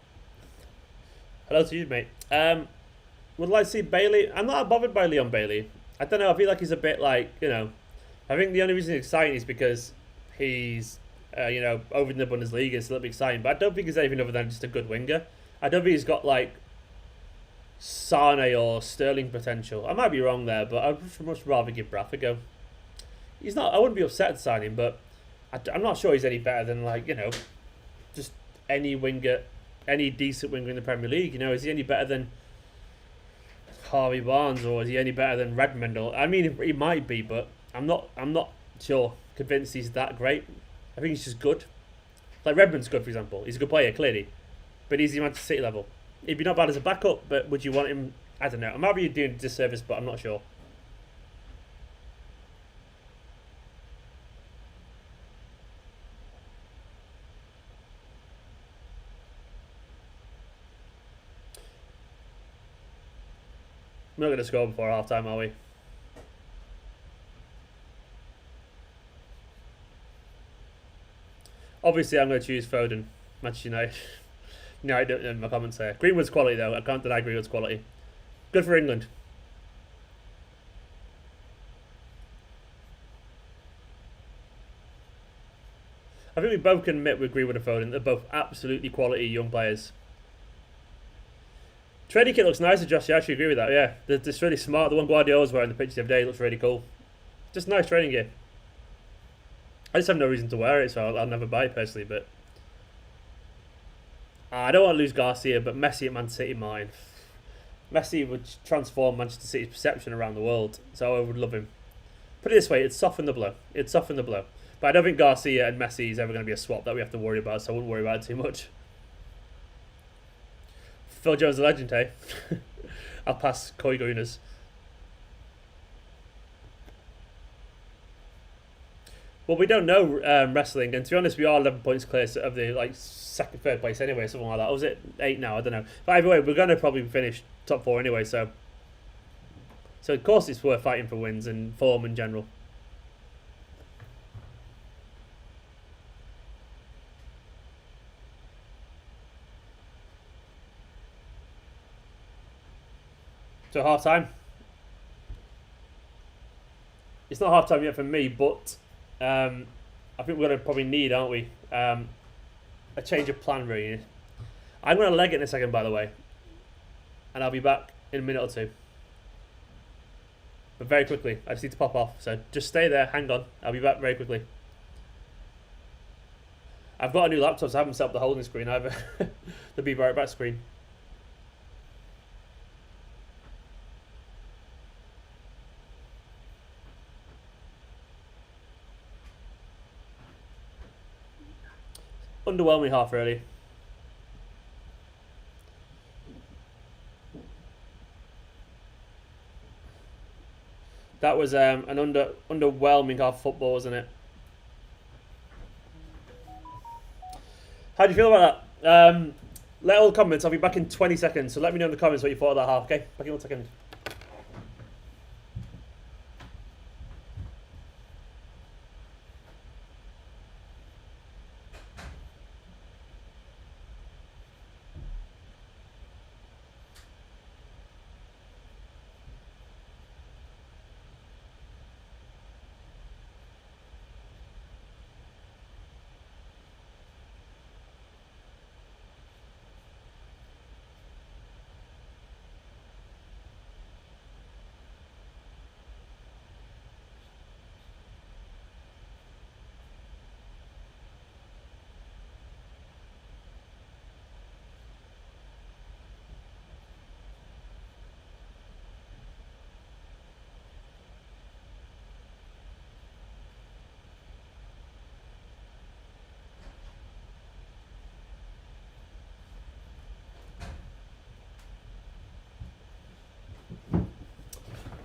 Hello to you, mate. Would like to see Bailey. I'm not bothered by Leon Bailey. I don't know. I feel like he's a bit like, you know. I think the only reason he's exciting is because he's, you know, over in the Bundesliga. It's a little bit exciting, but I don't think he's anything other than just a good winger. I don't think he's got like Sane or Sterling potential. I might be wrong there, but I'd much rather give Braff a go. He's not. I wouldn't be upset to sign him, but I'm not sure he's any better than just any winger, any decent winger in the Premier League. Is he any better than Harvey Barnes, or is he any better than Redmond? I mean, he might be, but I'm not sure. Convinced he's that great. I think he's just good. Like Redmond's good, for example. He's a good player, clearly, but he's the Manchester City level. He'd be not bad as a backup, but would you want him? I don't know. I might be doing a disservice, but I'm not sure. We're not going to score before half time, are we? Obviously, I'm going to choose Foden, Manchester United. No, I don't know my comments there. Greenwood's quality, though. I can't deny Greenwood's quality. Good for England. I think we both can admit with Greenwood and Foden, they're both absolutely quality young players. Trading kit looks nicer, Josh. I actually agree with that, yeah. They're just really smart. The one Guardiola's wearing the picture the other day looks really cool. Just nice training gear. I just have no reason to wear it, so I'll never buy it personally, but... I don't want to lose Garcia, but Messi at Man City, mine. Messi would transform Manchester City's perception around the world, so I would love him. Put it this way, it'd soften the blow. It'd soften the blow. But I don't think Garcia and Messi is ever going to be a swap that we have to worry about, so I wouldn't worry about it too much. Phil Jones, a legend, hey? I'll pass Koi Gunas. Well, we don't know wrestling, and to be honest, we are 11 points clear of the second, third place anyway, something like that. Or was it 8 now? I don't know. But either way, we're going to probably finish top 4 anyway, so of course it's worth fighting for wins and form in general. So half time. It's not half time yet for me, but I think we're going to probably need, aren't we? A change of plan, really. I'm going to leg it in a second, by the way, and I'll be back in a minute or two. But very quickly, I just need to pop off. So just stay there, hang on. I'll be back very quickly. I've got a new laptop, so I haven't set up the holding screen either. The be right back screen. Underwhelming half early. That was an underwhelming half football, wasn't it? How do you feel about that? Let all the comments. I'll be back in 20 seconds. So let me know in the comments what you thought of that half. Okay, back in 1 second.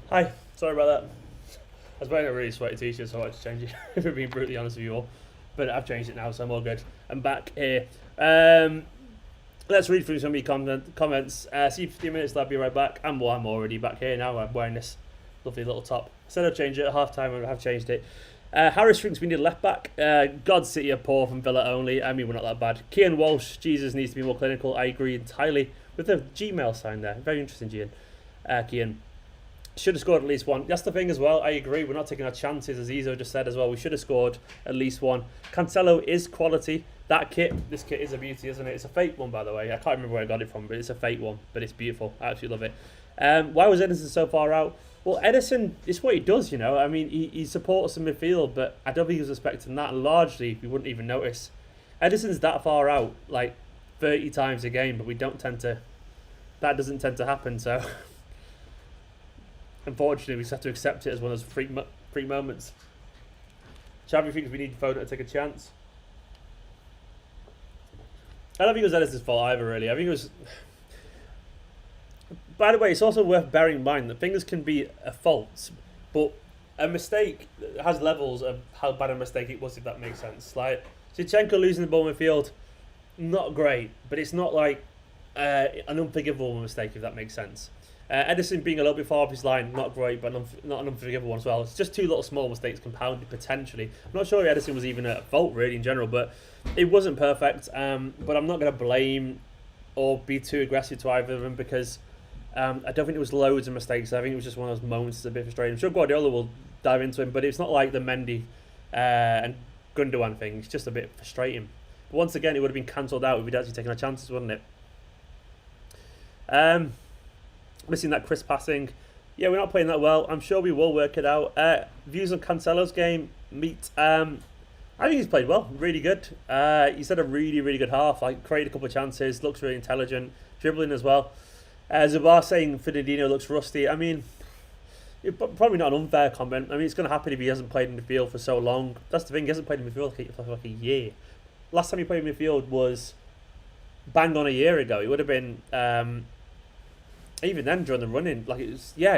Hi, sorry about that. I was wearing a really sweaty t-shirt, so I had to change it, if I'm being brutally honest with you all. But I've changed it now, so I'm all good. I'm back here. Let's read through some of your comments. See you for 15 minutes, I'll be right back. I'm already back here now. I'm wearing this lovely little top. I said I'd change it at half time, and I have changed it. Harris thinks we need a left back. God City are poor from Villa only. I mean, we're not that bad. Kian Walsh, Jesus needs to be more clinical. I agree entirely with the Gmail sign there. Very interesting, Kian. Should have scored at least one. That's the thing as well. I agree. We're not taking our chances, as Izo just said as well. We should have scored at least one. Cancelo is quality. This kit is a beauty, isn't it? It's a fake one, by the way. I can't remember where I got it from, but it's a fake one. But it's beautiful. I absolutely love it. Why was Edison so far out? Well, Edison, it's what he does, you know. I mean, he supports the midfield, but I don't think he was expecting that. And largely, we wouldn't even notice. Edison's that far out, like 30 times a game, but we don't tend to. That doesn't tend to happen. So, unfortunately, we just have to accept it as one of those freak moments. Xavi thinks we need Foden to take a chance. I don't think it was Edison's fault either, really. I think it was. By the way, it's also worth bearing in mind that things can be a fault, but a mistake has levels of how bad a mistake it was, if that makes sense. Like, Zinchenko losing the ball in midfield, not great, but it's not like an unforgivable mistake, if that makes sense. Edison being a little bit far off his line, not great, but not an unforgivable one as well. It's just two little small mistakes compounded potentially. I'm not sure if Edison was even at fault really in general, but it wasn't perfect. But I'm not going to blame or be too aggressive to either of them because I don't think it was loads of mistakes. I think it was just one of those moments that's a bit frustrating. I'm sure Guardiola will dive into him, but it's not like the Mendy and Gundogan thing. It's just a bit frustrating. But once again, it would have been cancelled out if we'd actually taken our chances, wouldn't it? Missing that crisp passing. Yeah, we're not playing that well. I'm sure we will work it out. Views on Cancelo's game. I think he's played well. Really good. He's had a really, really good half. Like, created a couple of chances. Looks really intelligent. Dribbling as well. Zabar saying Fernandinho looks rusty. I mean, probably not an unfair comment. I mean, it's going to happen if he hasn't played in the field for so long. That's the thing. He hasn't played in the field for like a year. Last time he played in the field was bang on a year ago. It would have been... even then during the running, like it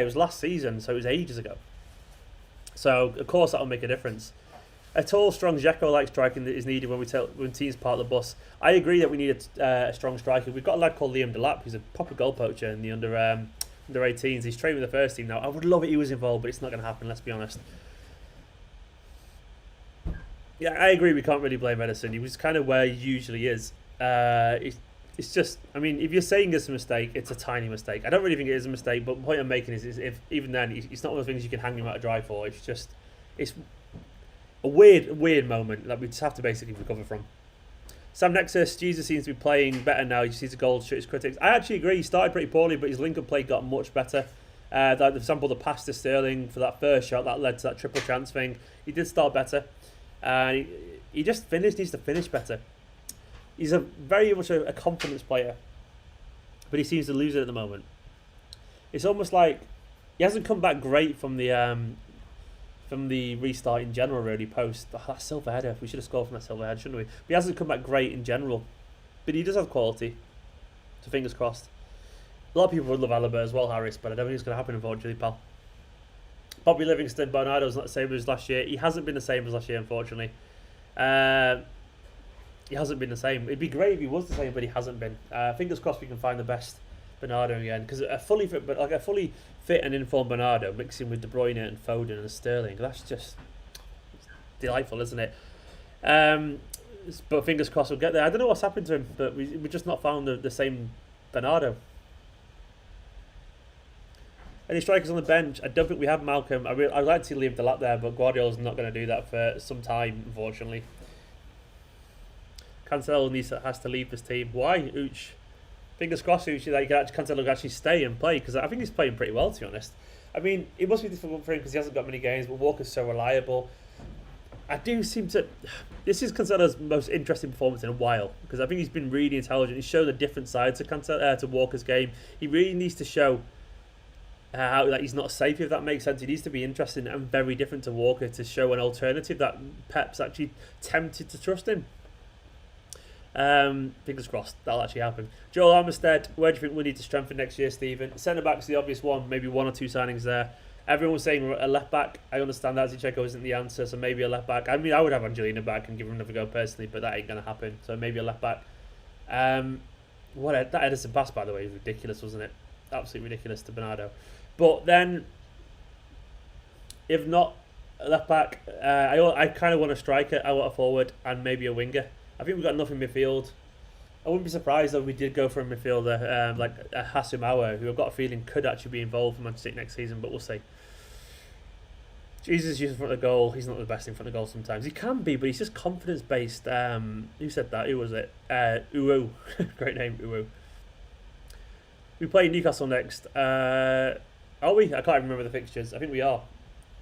was last season, so it was ages ago. So of course that'll make a difference. A tall, strong Dzeko-like striker is needed when teams part of the bus. I agree that we need a strong striker. We've got a lad called Liam Delap, who's a proper goal poacher in the under 18s. He's training with the first team now. I would love it if he was involved, but it's not going to happen. Let's be honest. Yeah, I agree. We can't really blame Edison. He was kind of where he usually is. It's just, I mean, if you're saying it's a mistake, it's a tiny mistake. I don't really think it is a mistake, but the point I'm making is if even then, it's not one of the things you can hang him out to dry for. It's a weird moment that we just have to basically recover from. Sam Nexus, Jesus seems to be playing better now. He just needs a goal to shoot his critics. I actually agree. He started pretty poorly, but his link-up play got much better. For example, the pass to Sterling for that first shot that led to that triple chance thing. He did start better. He just needs to finish better. He's very much a confidence player, but he seems to lose it at the moment. It's almost like he hasn't come back great from the restart in general, really, post. Oh, that silver header. We should have scored from that silver header, shouldn't we? But he hasn't come back great in general. But he does have quality. So fingers crossed. A lot of people would love Alaba as well, Harris, but I don't think it's going to happen, unfortunately, pal. Bobby Livingston, Bernardo's not the same as last year. He hasn't been the same as last year, unfortunately. He hasn't been the same. It'd be great if he was the same, but he hasn't been. Fingers crossed we can find the best Bernardo again, because a fully fit and informed Bernardo mixing with De Bruyne and Foden and Sterling, that's just delightful, isn't it? But fingers crossed we'll get there. I don't know what's happened to him, but we just not found the same Bernardo. Any strikers on the bench? I don't think we have Malcolm. I'd like to see Liam Delap there, but Guardiola's not going to do that for some time, unfortunately. Cancelo has to leave this team. Why? Ooch. Fingers crossed, Ooch, that Cancelo can actually stay and play, because I think he's playing pretty well, to be honest. I mean, it must be difficult for him because he hasn't got many games, but Walker's so reliable. This is Cancelo's most interesting performance in a while, because I think he's been really intelligent. He's shown a different side to Walker's game. He really needs to show how that he's not safe, if that makes sense. He needs to be interesting and very different to Walker to show an alternative that Pep's actually tempted to trust in. Fingers crossed that'll actually happen. Joel Armistead, where do you think we need to strengthen next year, Stephen? Centre back's the obvious one, maybe one or two signings there. Everyone was saying a left back. I understand that Zinchenko isn't the answer, so maybe a left back. I mean, I would have Angelina back and give him another go personally, but that ain't going to happen, so maybe a left back. That Edison pass, by the way, is ridiculous, wasn't it? Absolutely ridiculous to Bernardo. But then, if not a left back, I kind of want a striker, I want a forward, and maybe a winger. I think we've got enough in midfield. I wouldn't be surprised though if we did go for a midfielder like a Hasum Aouar, who I've got a feeling could actually be involved for Manchester City next season, but we'll see. Jesus is in front of goal. He's not the best in front of goal sometimes. He can be, but he's just confidence based. Who said that? Who was it? Uwu. Great name, Uwu. We play Newcastle next. Are we? I can't even remember the fixtures. I think we are.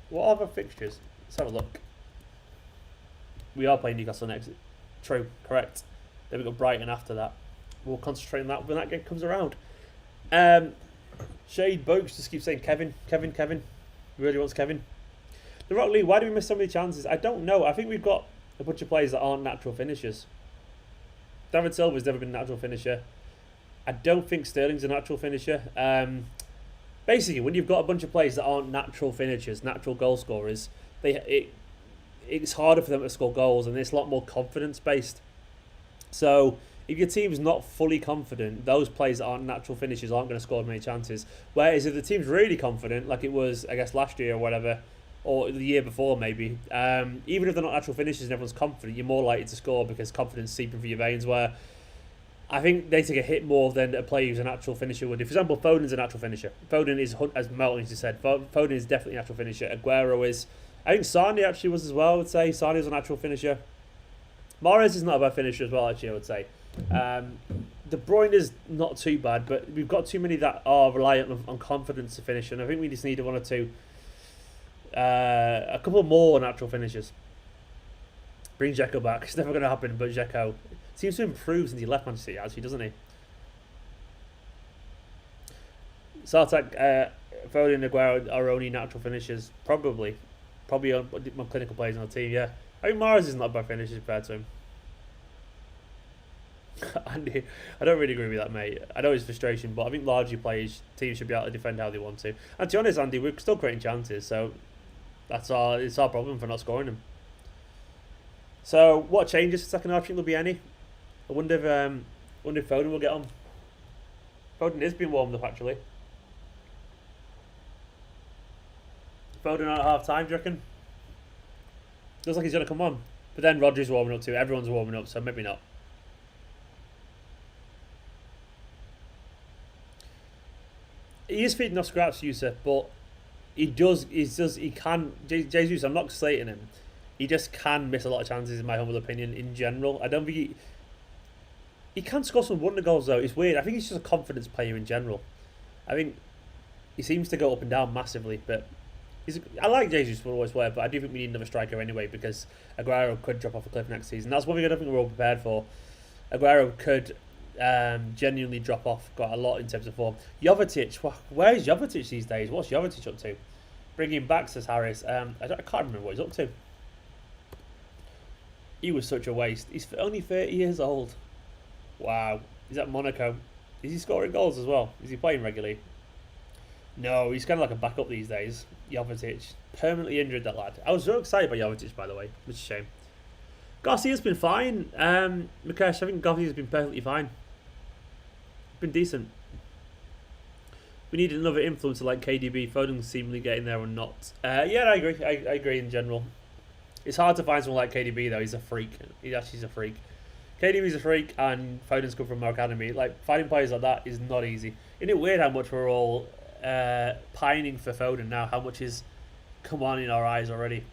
What are the fixtures? Let's have a look. We are playing Newcastle next. True, correct. Then we've got Brighton after that. We'll concentrate on that when that game comes around. Shade Boaks just keeps saying Kevin. He really wants Kevin. The Rock League, why do we miss so many chances? I don't know. I think we've got a bunch of players that aren't natural finishers. David Silva's never been a natural finisher. I don't think Sterling's a natural finisher. Basically, when you've got a bunch of players that aren't natural finishers, natural goal scorers, it's harder for them to score goals, and it's a lot more confidence based. So if your team's not fully confident, those players that aren't natural finishers aren't going to score many chances. Whereas if the team's really confident, like it was, I guess, last year or whatever, or the year before maybe, even if they're not natural finishers and everyone's confident, you're more likely to score because confidence seeping through your veins, where I think they take a hit more than a player who's a natural finisher would. For example, Foden's a natural finisher. Foden is, as Melton just said, Foden is definitely a natural finisher. Aguero is. I think Sane actually was as well, I would say. Sane is a natural finisher. Mahrez is not a bad finisher as well, actually, I would say. De Bruyne is not too bad, but we've got too many that are reliant on confidence to finish, and I think we just need one or two. A couple more natural finishers. Bring Dzeko back. It's never going to happen, but Dzeko seems to improve since he left Manchester City, actually, doesn't he? Sartak, Foden and Aguero are only natural finishers. Probably my clinical players on the team, yeah. I think Mahrez is not a bad finisher compared to him. Andy, I don't really agree with that, mate. I know it's frustration, but I think largely teams should be able to defend how they want to. And to be honest, Andy, we're still creating chances, so it's our problem for not scoring them. So, what changes for second half? Think there'll be any? I wonder if Foden will get on. Foden has been warmed up, actually. Foden at half time, do you reckon? Looks like he's going to come on. But then Rodri's warming up too. Everyone's warming up, so maybe not. He is feeding off scraps, Yusuf, but he can. Jesus, I'm not slating him. He just can miss a lot of chances, in my humble opinion, in general. I don't think he can score some wonder goals, though. It's weird. I think he's just a confidence player in general. I think he seems to go up and down massively, but I like Jesus for always were, but I do think we need another striker anyway, because Aguero could drop off a cliff next season. That's one thing I don't think we're all prepared for. Aguero could genuinely drop off quite a lot in terms of form. Jovetic, where's Jovetic these days? What's Jovetic up to? Bringing him back, says Harris. I can't remember what he's up to. He was such a waste. He's only 30 years old. Wow. He's at Monaco. Is he scoring goals as well? Is he playing regularly? No, he's kind of like a backup these days. Jovetic. Permanently injured, that lad. I was so excited by Jovetic, by the way. Which is a shame. Garcia's been fine. Mukesh, I think Garcia's been perfectly fine. Been decent. We need another influencer like KDB. Foden's seemingly getting there or not. Yeah, I agree. I agree in general. It's hard to find someone like KDB, though. He's a freak. He's actually a freak. KDB's a freak, and Foden's come from our academy. Like, finding players like that is not easy. Isn't it weird how much we're all pining for Foden now? How much is come on in our eyes already?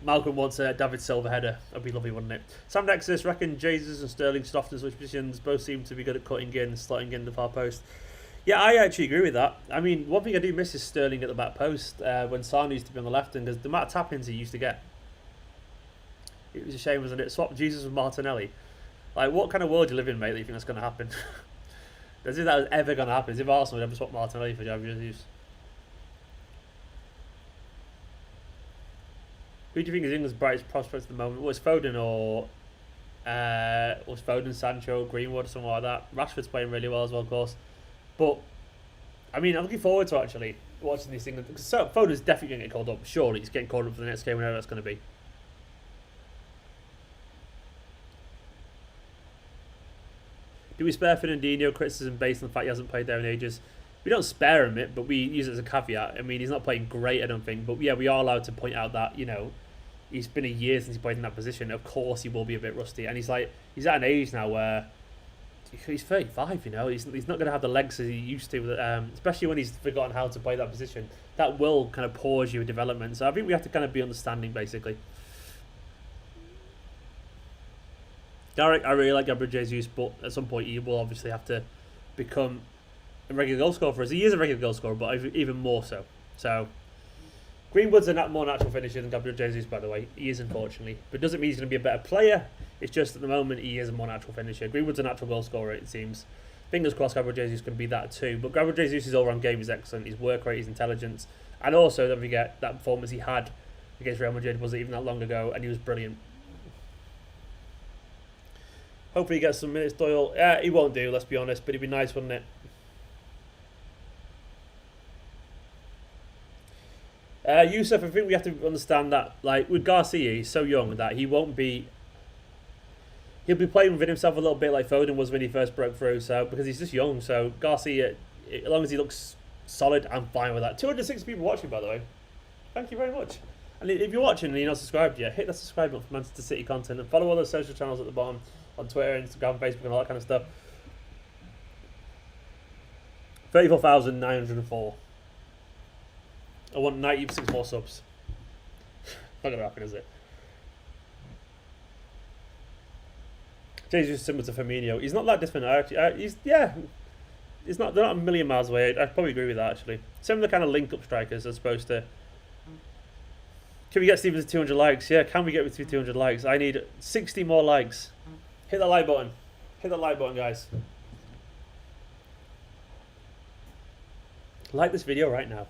Malcolm wants a David Silva header. That'd be lovely, wouldn't it? Sam Nexus reckon Jesus and Sterling soft in switch positions. Both seem to be good at cutting in, slotting in the far post. Yeah, I actually agree with that. I mean, one thing I do miss is Sterling at the back post when Sane used to be on the left, and because the amount of tap-ins he used to get. It was a shame, wasn't it? Swap Jesus with Martinelli. Like, what kind of world do you live in, mate, that you think that's going to happen? As if that was ever going to happen. As if Arsenal would ever swap Martinelli for Javier Jesus. Who do you think is England's brightest prospect at the moment? Was Foden or was Foden, Sancho, Greenwood, something like that? Rashford's playing really well as well, of course. But I mean, I'm looking forward to actually watching these things, because Foden's definitely going to get called up. Surely he's getting called up for the next game, whenever that's going to be. Do we spare Fernandinho criticism based on the fact he hasn't played there in ages? We don't spare him it, but we use it as a caveat. I mean, he's not playing great, I don't think. But yeah, we are allowed to point out that, you know, he's been a year since he played in that position. Of course he will be a bit rusty. And he's at an age now where he's 35, you know. He's not going to have the legs as he used to, especially when he's forgotten how to play that position. That will kind of pause your development. So I think we have to kind of be understanding, basically. Garrick, I really like Gabriel Jesus, but at some point he will obviously have to become a regular goal scorer for us. He is a regular goal scorer, but even more so. So Greenwood's a more natural finisher than Gabriel Jesus, by the way. He is, unfortunately. But it doesn't mean he's going to be a better player. It's just at the moment he is a more natural finisher. Greenwood's a natural goal scorer, it seems. Fingers crossed Gabriel Jesus can be that too. But Gabriel Jesus' all-round game is excellent. His work rate, his intelligence. And also, don't forget, that performance he had against Real Madrid wasn't even that long ago, and he was brilliant. Hopefully he gets some minutes, Doyle. Yeah, he won't do, let's be honest, but it'd be nice, wouldn't it? Yusuf, I think we have to understand that, like, with Garcia, he's so young that he won't be... He'll be playing within himself a little bit like Foden was when he first broke through, so because he's just young. So Garcia, as long as he looks solid, I'm fine with that. 260 people watching, by the way. Thank you very much. And if you're watching and you're not subscribed yet, hit that subscribe button for Manchester City content and follow all the social channels at the bottom on Twitter, Instagram, Facebook, and all that kind of stuff. 34,904. I want 96 more subs. Not gonna happen, is it? Jesus is similar to Firmino. He's not that different. He's not. They're not a million miles away. I'd probably agree with that, actually. Similar kind of link-up strikers as opposed to. Can we get Stevens to 200 likes? Yeah, can we get to 200 likes? I need 60 more likes. Hit that like button. Hit that like button, guys. Like this video right now.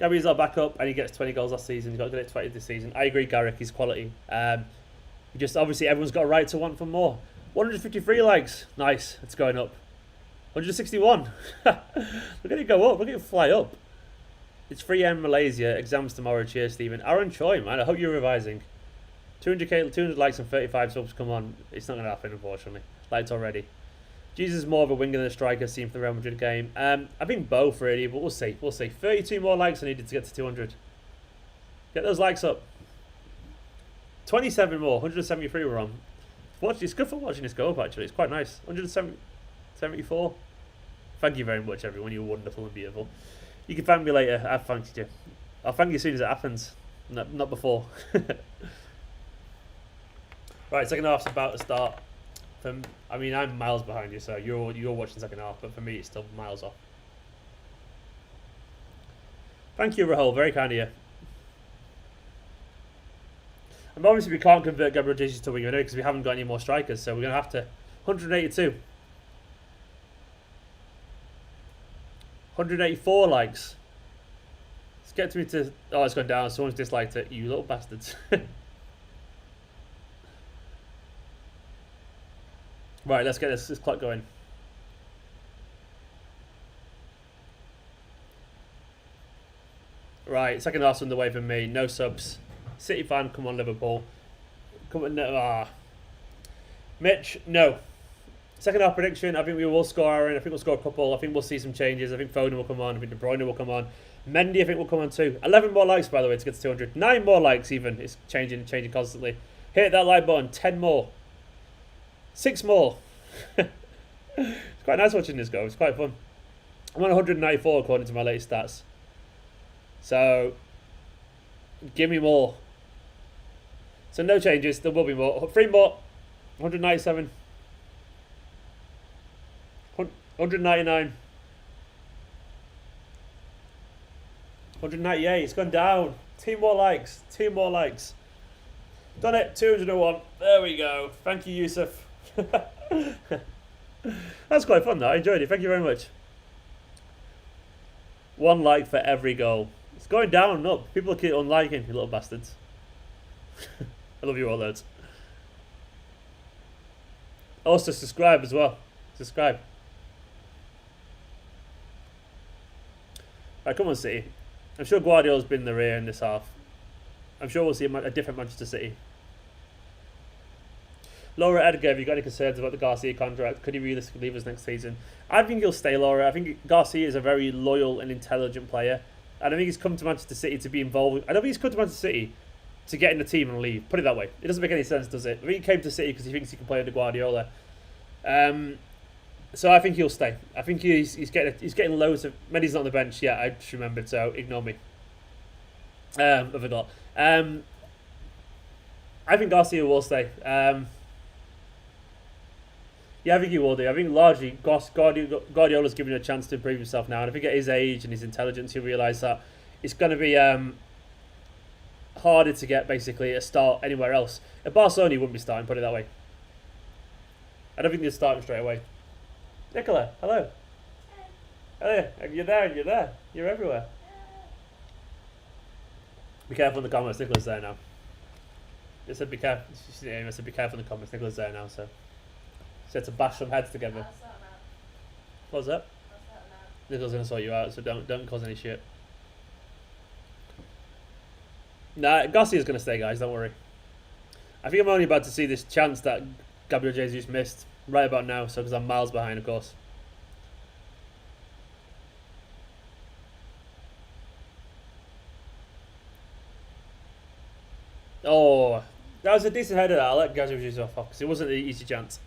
Gabriel's our backup and he gets 20 goals last season. He's got to get it 20 this season. I agree, Garrick. He's quality. Just obviously everyone's got a right to want for more. 153 likes. Nice. It's going up. 161. Look at it go up. Look at it fly up. It's 3M Malaysia. Exams tomorrow. Cheers, Stephen. Aaron Choi, man. I hope you're revising. 200 likes and 35 subs. Come on. It's not going to happen, unfortunately. Liked already. Jesus is more of a winger than a striker seen for the Real Madrid game. I think both, really, but we'll see. We'll see. 32 more likes I needed to get to 200. Get those likes up. 27 more. 173 we're on. It's good for watching this go up, actually. It's quite nice. 174. Thank you very much, everyone. You're wonderful and beautiful. You can thank me later. I've thanked you. I'll thank you as soon as it happens. Not before. Right, second half's about to start. I mean, I'm miles behind you, so you're watching the second half, but for me, it's still miles off. Thank you, Rahul. Very kind of you. And obviously, we can't convert Gabriel Jesus to winger because we haven't got any more strikers, so we're going to have to. 182. 184 likes. Let's get me to. Oh, it's gone down. Someone's disliked it. You little bastards. Right, let's get this clock going. Right, second half's underway for me. No subs. City fan, come on, Liverpool. Come on, Mitch, no. Second half prediction, I think we will score, Aaron. I think we'll score a couple. I think we'll see some changes. I think Foden will come on. I think De Bruyne will come on. Mendy, I think, will come on too. 11 more likes, by the way, to get to 200. 9 more likes, even. It's changing constantly. Hit that like button. 10 more. 6 more. It's quite nice watching this go. It's quite fun. I'm on 194 according to my latest stats. So, give me more. So no changes. There will be more. 3 more. 197. 199. 198. It's gone down. 2 more likes. 2 more likes. Done it. 201. There we go. Thank you, Yusuf. That's quite fun, though. I enjoyed it. Thank you very much. 1 like for every goal. It's going down and up. People keep unliking, you little bastards. I love you all, loads. Also, subscribe as well. Subscribe. Right, come on, City. I'm sure Guardiola's been in the rear in this half. I'm sure we'll see a different Manchester City. Laura Edgar, have you got any concerns about the Garcia contract? Could he realistically leave us next season? I think he'll stay, Laura. I think Garcia is a very loyal and intelligent player. I don't think he's come to Manchester City to be involved. I don't think he's come to Manchester City to get in the team and leave. Put it that way. It doesn't make any sense, does it? I think he came to City because he thinks he can play under Guardiola. So I think he'll stay. I think he's getting loads of. Mendy's not on the bench yet. I just remembered, so ignore me. I forgot. I think Garcia will stay. Yeah, I think he will do. I think largely Guardiola's given him a chance to improve himself now, and I think at his age and his intelligence, he'll realise that it's going to be harder to get basically a start anywhere else. At Barcelona, he wouldn't be starting. Put it that way. I don't think he'll start him straight away. Nicola, hello. Hello. You're there. You're there. You're everywhere. Be careful in the comments. Nicola's there now. I said be careful. I said be careful in the comments. Nicola's there now, so. Said to bash some heads together. What was that? Nicola's gonna sort you out, so don't cause any shit. Nah, Garcia's gonna stay, guys. Don't worry. I think I'm only about to see this chance that Gabriel Jesus missed right about now, so because I'm miles behind, of course. Oh, that was a decent header. I'll let Gabriel Jesus off because it wasn't an easy chance.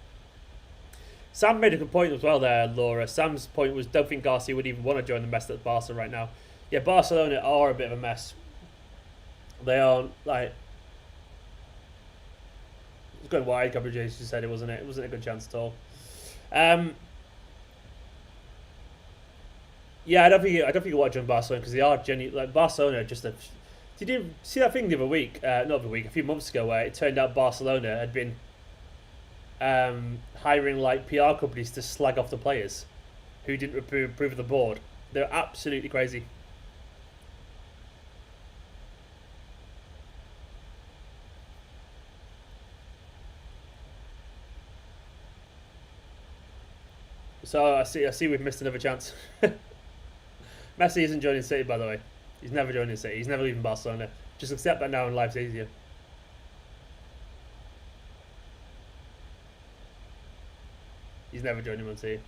Sam made a good point as well there, Laura. Sam's point was, don't think Garcia would even want to join the mess at Barca right now. Yeah, Barcelona are a bit of a mess. They are, like... It's going wide, Gabriel Jesus said it, wasn't it? It wasn't a good chance at all. Yeah, I don't think you want to join Barcelona because they are genuine. Like, Barcelona are just a... Did you see that thing the other week? Not the other week, a few months ago, where it turned out Barcelona had been... hiring like PR companies to slag off the players who didn't approve of the board. They're absolutely crazy. So I see we've missed another chance. Messi isn't joining City, by the way. He's never joining City. He's never leaving Barcelona. Just accept that now and life's easier. He's never joining Man City.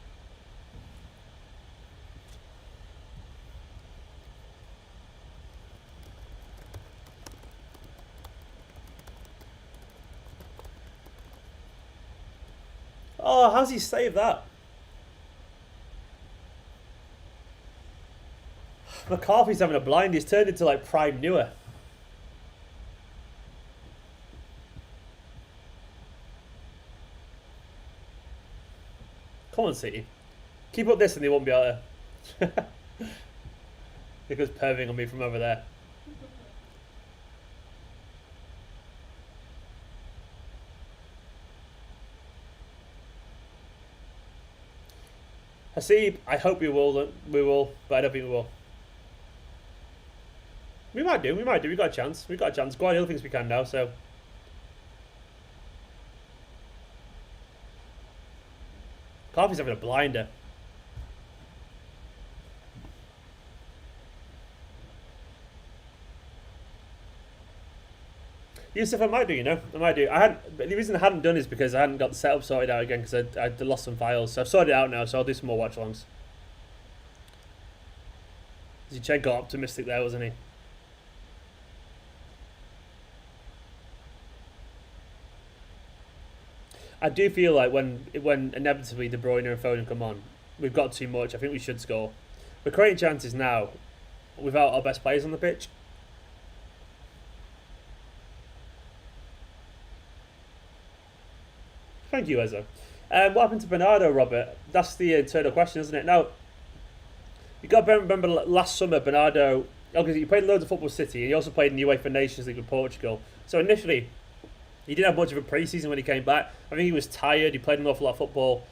Oh, how's he saved that? McCarthy's having a blind. He's turned into like prime newer. Come on, City. Keep up this and they won't be out there. Because perving on me from over there. Hasib, I hope we will, but I don't think we will. We might do. We've got a chance. Guardiola thinks we can now, so... Coffee's having a blinder. Yusuf, I might do, I might do. But the reason I hadn't done is because I hadn't got the setup sorted out again because I'd lost some files. So I've sorted it out now, so I'll do some more watch-alongs. Zinchenko optimistic there, wasn't he? I do feel like when inevitably De Bruyne and Foden come on, we've got too much. I think we should score. We're creating chances now without our best players on the pitch. Thank you, Ezra. What happened to Bernardo, Robert? That's the internal question, isn't it? Now, you got to remember last summer, Bernardo, because he played loads of football City, and he also played in the UEFA Nations League with Portugal. So initially, he didn't have much of a pre-season when he came back. I think he was tired. He played an awful lot of football.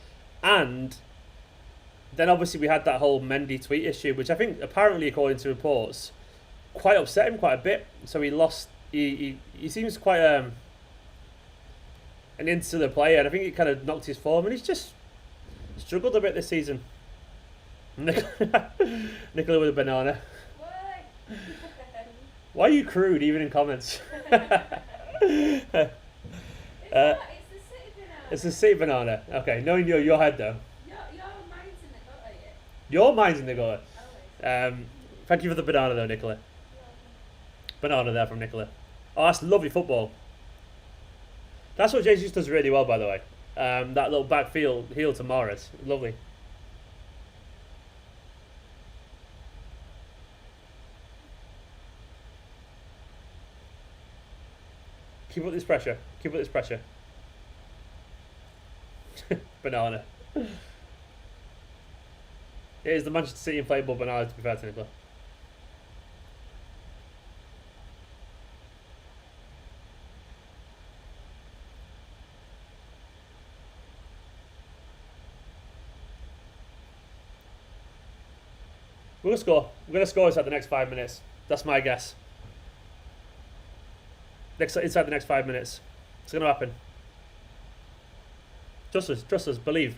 And then obviously we had that whole Mendy tweet issue, which I think apparently, according to reports, quite upset him quite a bit. So he lost... He seems quite an insular player, and I think it kind of knocked his form, and he's just struggled a bit this season. Nicola with a banana. Why are you crude, even in comments? It's the City banana. Okay, knowing your head though. Your mind's in the gutter. Thank you for the banana though, Nicola. Banana there from Nicola. Oh, that's lovely football. That's what Jesus does really well, by the way. That little back heel to Morris. Lovely. Keep up this pressure. Keep up this pressure. Banana. It is the Manchester City inflatable banana, to be fair to Nicola. We're going to score. We're going to score inside the next 5 minutes. That's my guess. Inside the next 5 minutes. It's going to happen. Trust us, believe.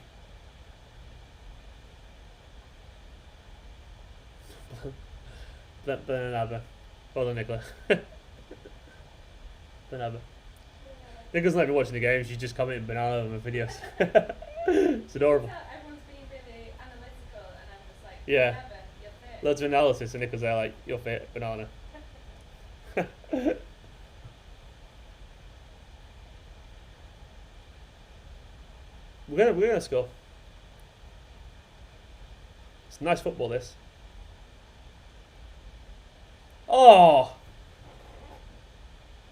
Banana. Hold on, Nicola. Banana. Nicola's not even watching the games, she's just commenting banana on my videos. It's adorable. Everyone's being really analytical, and I'm just like, yeah. Never, you're fit. Loads of analysis, and Nicola's there like, you're fit, banana. We're gonna score. It's nice football, this. Oh!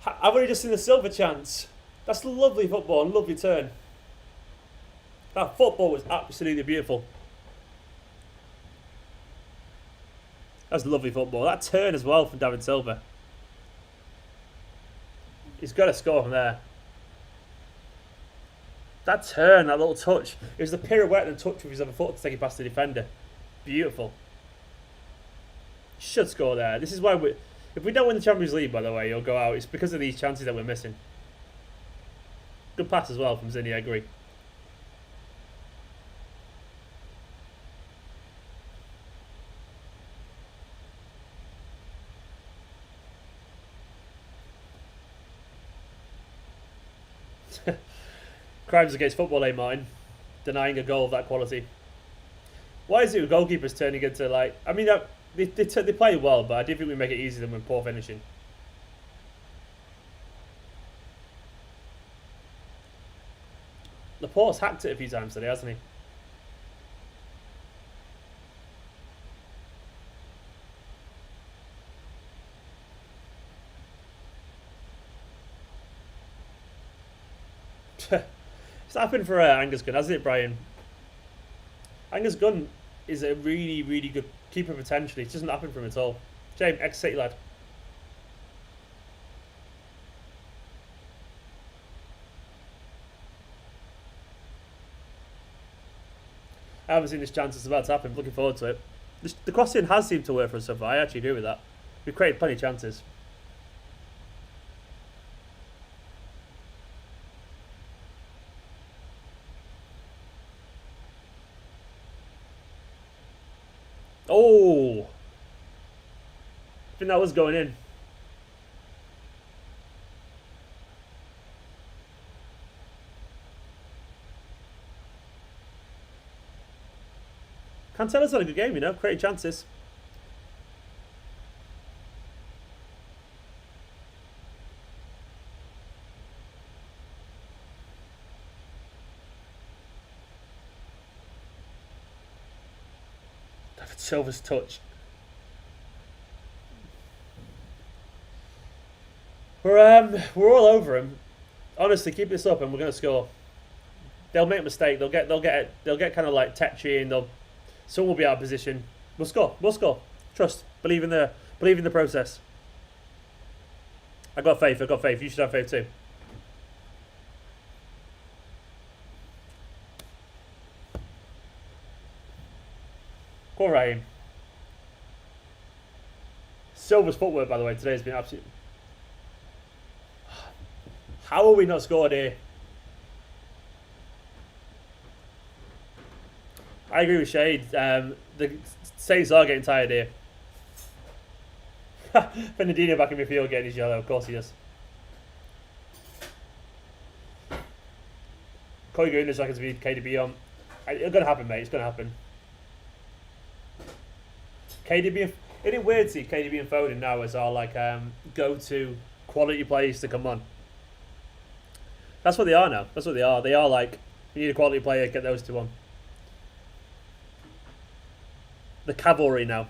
I've only just seen the silver chance. That's lovely football and lovely turn. That football was absolutely beautiful. That's lovely football. That turn as well from David Silva. He's got to score from there. That turn, that little touch. It was the pirouette and touch with his other foot to take it past the defender. Beautiful. Should score there. This is why if we don't win the Champions League, by the way, you'll go out. It's because of these chances that we're missing. Good pass as well from Zinni, I agree. Crimes against football, Martin? Denying a goal of that quality. Why is it with goalkeepers turning into like... I mean, they play well, but I do think we make it easier than with poor finishing. Laporte's hacked it a few times today, hasn't he? It's happened for Angus Gunn, hasn't it, Brian? Angus Gunn is a really, really good keeper potentially. It doesn't happen for him at all. James, ex-City lad. I haven't seen this chance. It's about to happen. Looking forward to it. The crossing has seemed to work for us so far. I actually agree with that. We've created plenty of chances. Oh! I think that was going in. Cantella's had a good game, you know, creating chances. David Silva's touch. We're all over him. Honestly, keep this up and we're gonna score. They'll make a mistake. They'll get kind of like tetchy and someone will be out of position. We'll score. We'll score. Trust. Believe in the process. I got faith. You should have faith too. Go on, Raheem. Silva's footwork, by the way, today has been absolute. How are we not scored here? I agree with Shade. The Saints are getting tired here. Fernandinho back in midfield getting his yellow. Of course he does. Koi Goodness reckons we need KDB on. It's going to happen, mate. It's going to happen. KDB, isn't it weird to see KDB and Foden now as our like go-to quality players to come on? That's what they are now. That's what they are. They are like We need a quality player. Get those two on. The cavalry now.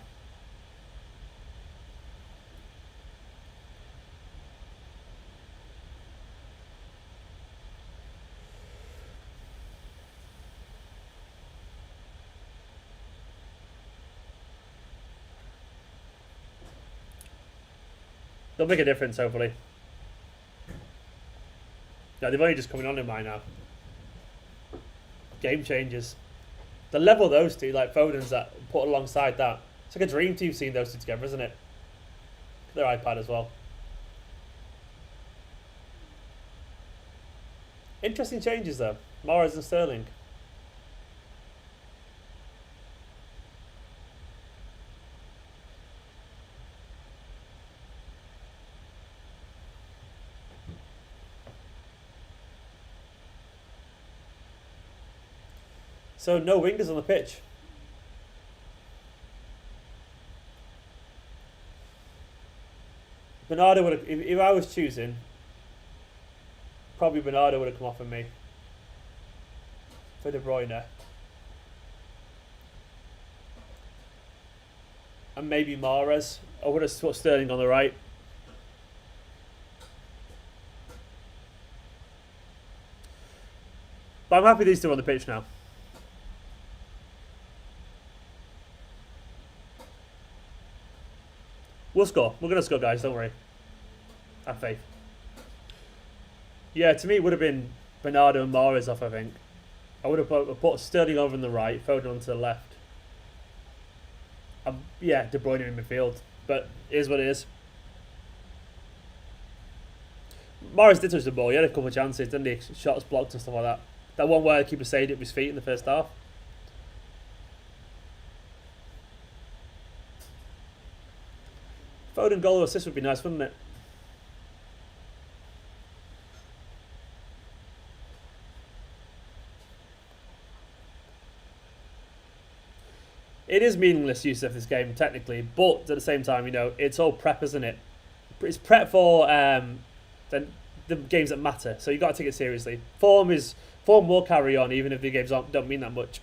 They'll make a difference, hopefully. No, they've only just coming on in mine now. Game changers. The level of those two, like Foden's that put alongside that. It's like a dream team seeing those two together, isn't it? Their iPad as well. Interesting changes though. Mahrez and Sterling. So no wingers on the pitch. Bernardo would have, if I was choosing, probably Bernardo would have come off of me for De Bruyne. And maybe Mahrez. I would have put Sterling on the right. But I'm happy these two are on the pitch now. We'll score. We're going to score, guys. Don't worry. Have faith. Yeah, to me, it would have been Bernardo and Mahrez off, I think. I would have put Sterling over on the right, Foden onto the left. Yeah, De Bruyne in midfield. But it is what it is. Mahrez did touch the ball. He had a couple of chances, didn't he? Shots blocked and stuff like that. That one where the keeper saved it with his feet in the first half. Foden goal or assist would be nice, wouldn't it? It is meaningless use of this game, technically, but at the same time, you know, it's all prep, isn't it? It's prep for the games that matter, so you've got to take it seriously. Form will carry on, even if the games don't mean that much.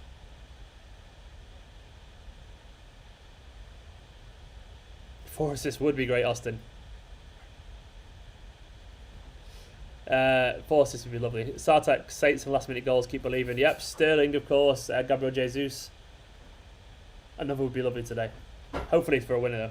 Four assists would be great, Austin. 4 assists would be lovely. Sartek, Saints and last minute goals, keep believing. Yep, Sterling, of course. Gabriel Jesus. Another would be lovely today. Hopefully for a winner, though.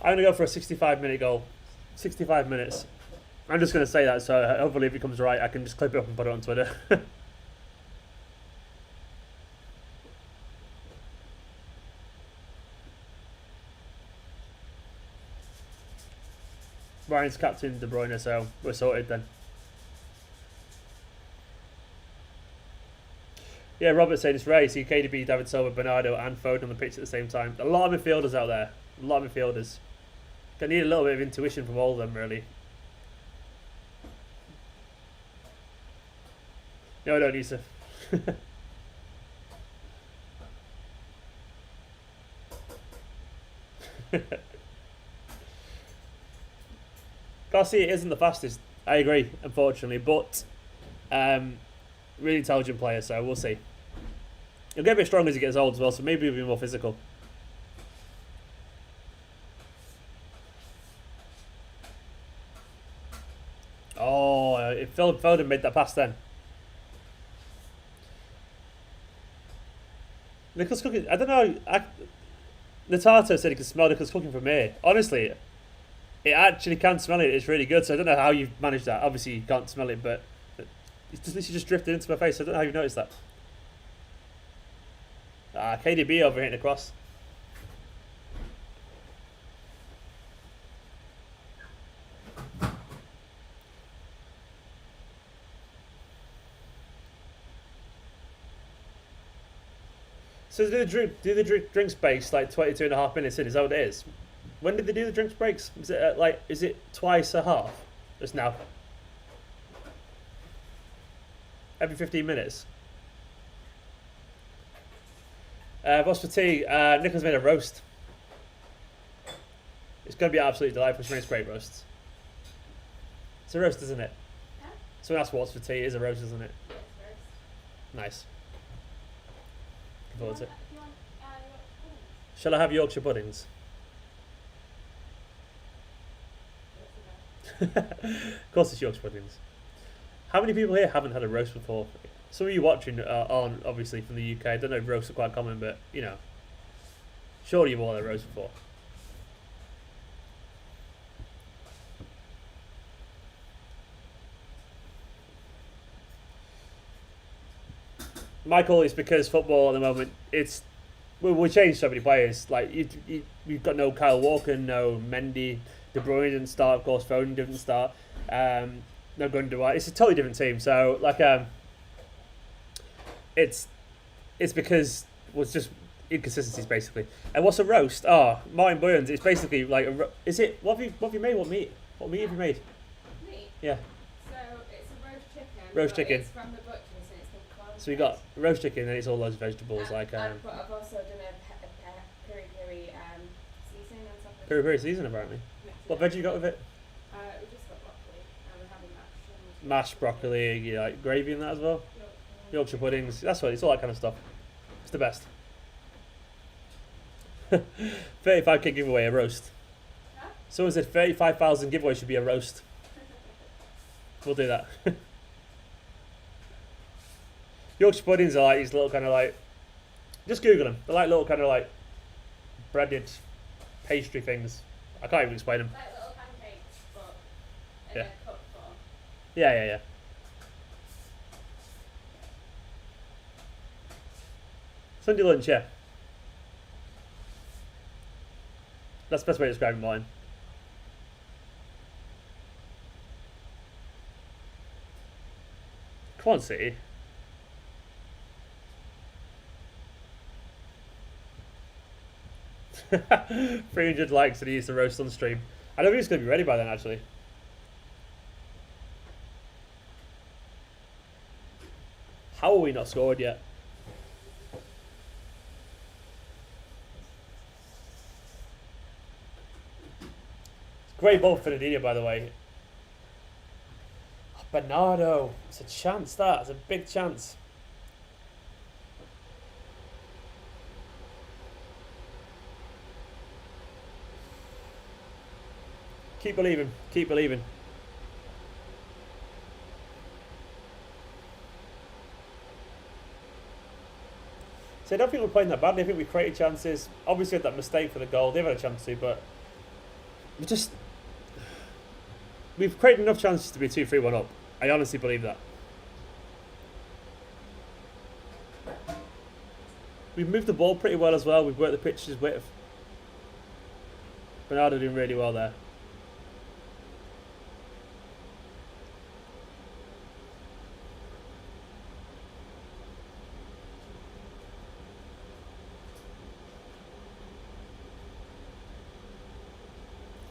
I'm going to go for a 65-minute goal. 65 minutes. I'm just going to say that, so hopefully if it comes right, I can just clip it up and put it on Twitter. Ryan's captain De Bruyne, so we're sorted then. Yeah, Robert's saying it's rare. You see KDB, David Silva, Bernardo and Foden on the pitch at the same time. A lot of midfielders out there. A lot of midfielders. I need a little bit of intuition from all of them, really. No, I don't, Yusuf. Garcia isn't the fastest. I agree, unfortunately, but really intelligent player, so we'll see. He'll get a bit stronger as he gets old as well, so maybe he'll be more physical. Oh, if Phil Foden made that pass then. Nicholas cooking. I don't know. Natato said he could smell Nicholas cooking from here. Honestly, it actually can smell it. It's really good. So I don't know how you've managed that. Obviously, you can't smell it, but it's just drifted into my face. I don't know how you've noticed that. KDB over hitting across. So do the drinks breaks like 22.5 minutes in? Is that what it is? When did they do the drinks breaks? Is it is it twice a half? Just now. every 15 minutes. What's for tea? Nicola's made a roast. It's going to be absolutely delightful. She makes great roasts. It's a roast, isn't it? Huh? Someone asked what's for tea. It is a roast, isn't it? Yes, roast. Nice. Looking Do you forward want, to it. do you want Yorkshire puddings? Shall I have Yorkshire puddings? Of course, it's Yorkshire puddings. How many people here haven't had a roast before? Some of you watching aren't obviously from the UK. I don't know if roasts are quite common, but you know, surely you've all had a roast before. Michael, it's because football at the moment, we changed so many players. Like you've got no Kyle Walker, no Mendy, De Bruyne didn't start, of course. Foden didn't start. No Gundogan. It's a totally different team. So like it's because was just inconsistencies basically. And what's a roast? Oh, Martin Boyens. It's basically like is it what have you made? What meat have you made? Meat. Yeah. So it's a roast chicken. Roast but chicken. It's from the butcher's and it's been cloned. So we got roast chicken and it's all those vegetables but like I've also done a peri peri seasoning on top of peri peri season apparently. What veg you got with it? We just got broccoli and we're having mashed. Mashed broccoli, you like gravy in that as well. Yorkshire puddings. That's what it's all that kind of stuff. It's the best. 35k giveaway, a roast. Huh? Someone said 35,000 giveaway should be a roast. We'll do that. Yorkshire puddings are like these little kind of like, just Google them. They're like little kind of like breaded pastry things. I can't even explain them. Like little pancakes, but in Yeah. a cup form. Yeah. Sunday lunch, yeah. That's the best way to describe mine. Come on, City. $300 likes and he used to roast on stream. I don't think it's going to be ready by then, actually. How are we not scored yet? Great ball for Fernandinho, by the way. Oh, Bernardo. It's a chance, that. It's a big chance. Keep believing. Keep believing. So I don't think we're playing that badly. I think we created chances. Obviously had that mistake for the goal. They've had a chance to, but we've created enough chances to be 2-3-1 up. I honestly believe that. We've moved the ball pretty well as well. We've worked the pitch's width. Bernardo doing really well there.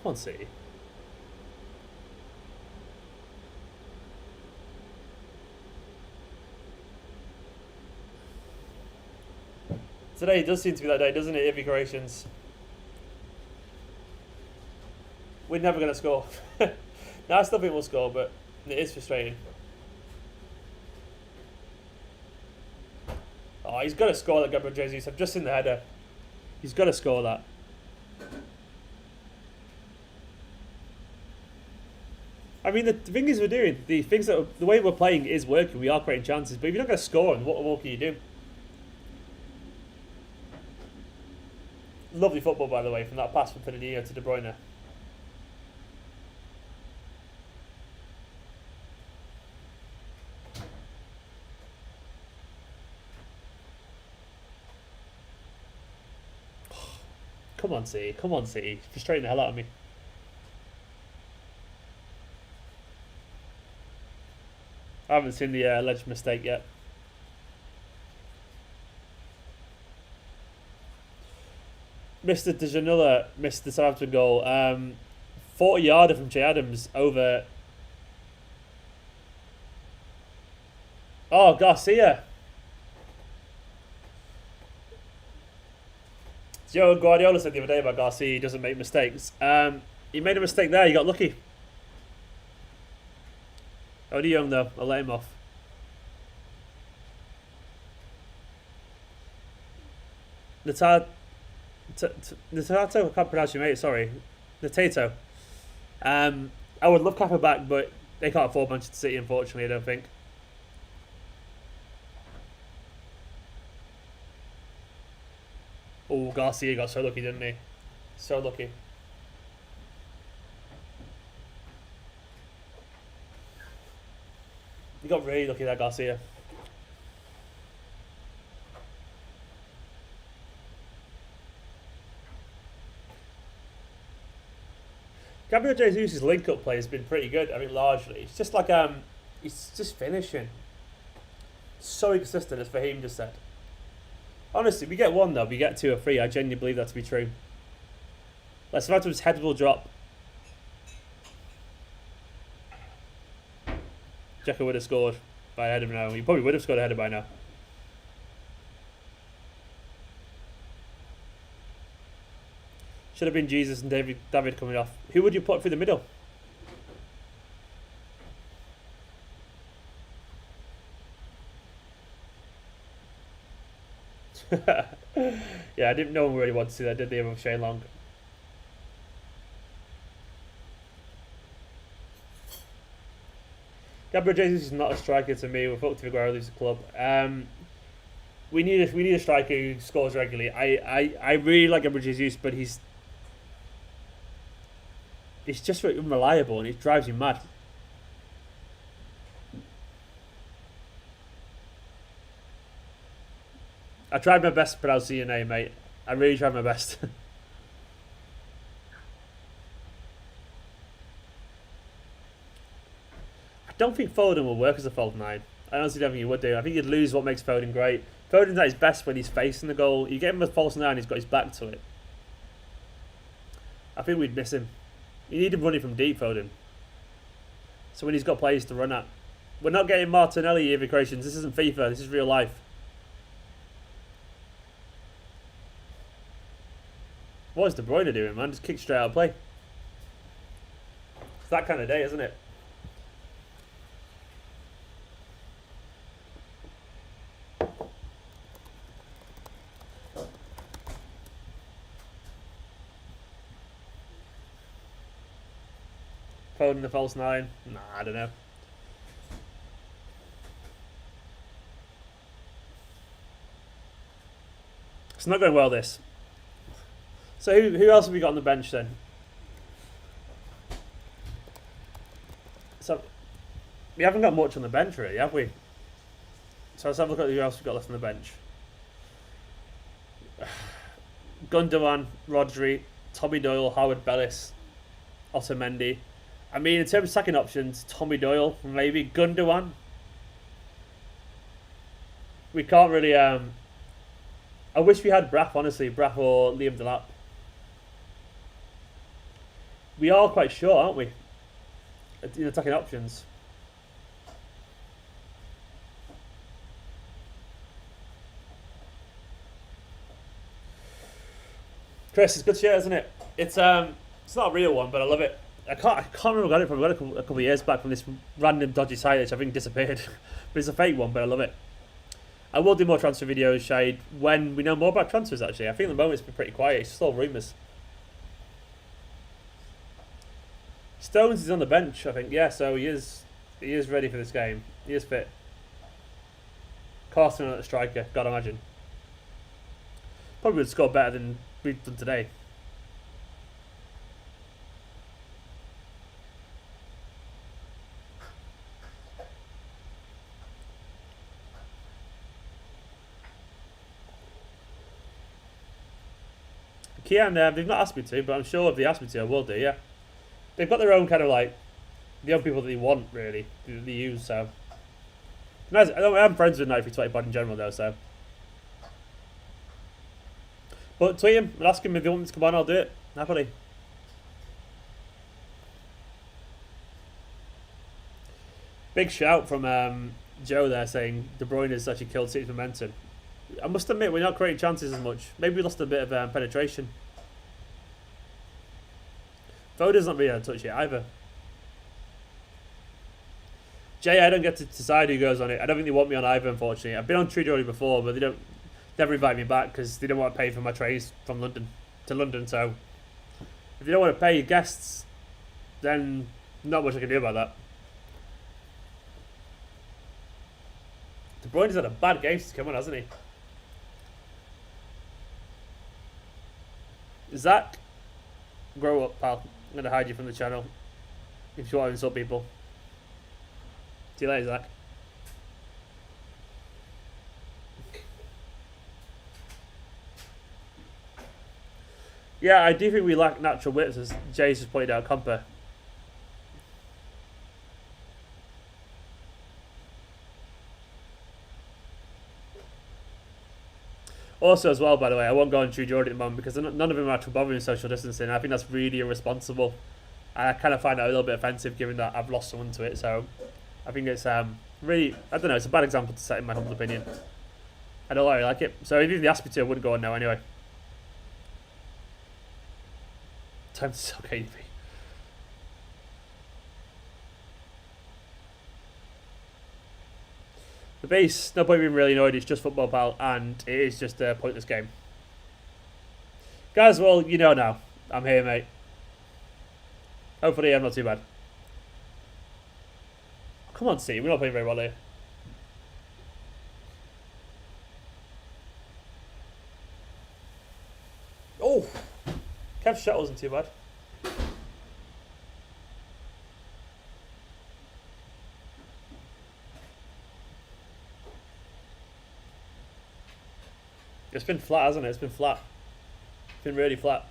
Come on, City. Today does seem to be that day, doesn't it, Ivy Croatians? We're never going to score. Now, I still think we'll score, but it is frustrating. Oh, he's got to score that Gabriel Jesus. I've just seen the header. He's got to score that. I mean, the thing is we're doing, the way we're playing is working. We are creating chances, but if you're not going to score, what more can you do? Lovely football, by the way, from that pass from Fernandinho to De Bruyne. Come on, City. Come on, City. Frustrating the hell out of me. I haven't seen the alleged mistake yet. Mr. De Janilla missed the Southampton goal. 40-yarder from Jay Adams over Oh, Garcia. Joe Guardiola said the other day about Garcia, he doesn't make mistakes. He made a mistake there, he got lucky. Only young though, I'll let him off. Natato, I can't pronounce your mate, sorry. Natato. I would love Kappa back, but they can't afford Manchester City, unfortunately, I don't think. Oh, Garcia got so lucky, didn't he? So lucky. He got really lucky there, Garcia. Gabriel Jesus' link-up play has been pretty good. I mean, largely, it's just like he's just finishing. So inconsistent, as Fahim just said. Honestly, we get one though, we get 2 or 3. I genuinely believe that to be true. Like Southampton's head will drop. Jacko would have scored by a header now. He probably would have scored a header by now. Should have been Jesus and David coming off. Who would you put through the middle? Yeah, I didn't. No one really wanted to see that, did they? With Shane Long. Gabriel Jesus is not a striker to me. We're fucked if Aguero leaves the club. We need a striker who scores regularly. I really like Gabriel Jesus, but he's just very unreliable and it drives you mad. I tried my best to pronounce your name, mate. I really tried my best. I don't think Foden will work as a false 9. I honestly don't think he would do. I think he'd lose what makes Foden great. Foden's at his best when he's facing the goal. You get him as false 9, he's got his back to it. I think we'd miss him. You need him running from deep, Foden. So when he's got players to run at. We're not getting Martinelli evacuations. This isn't FIFA. This is real life. What is De Bruyne doing, man? Just kick straight out of play. It's that kind of day, isn't it? Foden the false 9? Nah, I don't know. It's not going well, this. So who else have we got on the bench then? So we haven't got much on the bench really, have we? So let's have a look at who else we've got left on the bench. Gundogan, Rodri, Tommy Doyle, Howard Bellis, Otamendi. I mean, in terms of second options, Tommy Doyle, maybe Gundogan. We can't really. I wish we had Braff, honestly, Braff or Liam Delap. We are quite short, aren't we? In attacking options. Chris, it's a good shirt, isn't it? It's not a real one, but I love it. I can't remember where I got it from. I got it a couple of years back from this random dodgy site which I think disappeared. But it's a fake one, but I love it. I will do more transfer videos, Shade, when we know more about transfers actually. I think at the moment it's been pretty quiet. It's just all rumours. Stones is on the bench, I think. Yeah, so he is ready for this game. He is fit. Carson at the striker, gotta imagine. Probably would score better than we've done today. Kian, they've not asked me to, but I'm sure if they ask me to, I will do, yeah. They've got their own kind of like, the own people that they want, really, that they use, so. I'm friends with 9320 Pod in general, though, so. But tweet him and ask him if they want me to come on, I'll do it, happily. Big shout from Joe there saying De Bruyne has actually killed City's momentum. I must admit, we're not creating chances as much. Maybe we lost a bit of penetration. Foden's not really had a touch yet either. Jay, I don't get to decide who goes on it. I don't think they want me on either, unfortunately. I've been on True Geordie before, but they never invite me back because they don't want to pay for my trains from London to London. So if you don't want to pay your guests, then not much I can do about that. De Bruyne's had a bad game since come on, hasn't he? Zach, grow up, pal. I'm going to hide you from the channel if you want to insult people. See you later, Zach. Yeah, I do think we lack natural wits, as Jay's just pointed out, Compa. Also, as well, by the way, I won't go on True Geordie at the moment because none of them are actually bothering social distancing. I think that's really irresponsible. And I kind of find that a little bit offensive given that I've lost someone to it. So I think it's really, I don't know, it's a bad example to set in my humble opinion. I don't really like it. So if they asked me to, I wouldn't go on now anyway. Time to sell KDB. The base, no point being really annoyed, it's just football, pal, and it is just a pointless game. Guys, well, you know now. I'm here, mate. Hopefully I'm not too bad. Come on, Steve, we're not playing very well here. Oh! Kev's shot wasn't too bad. It's been flat, hasn't it? It's been flat. It's been really flat.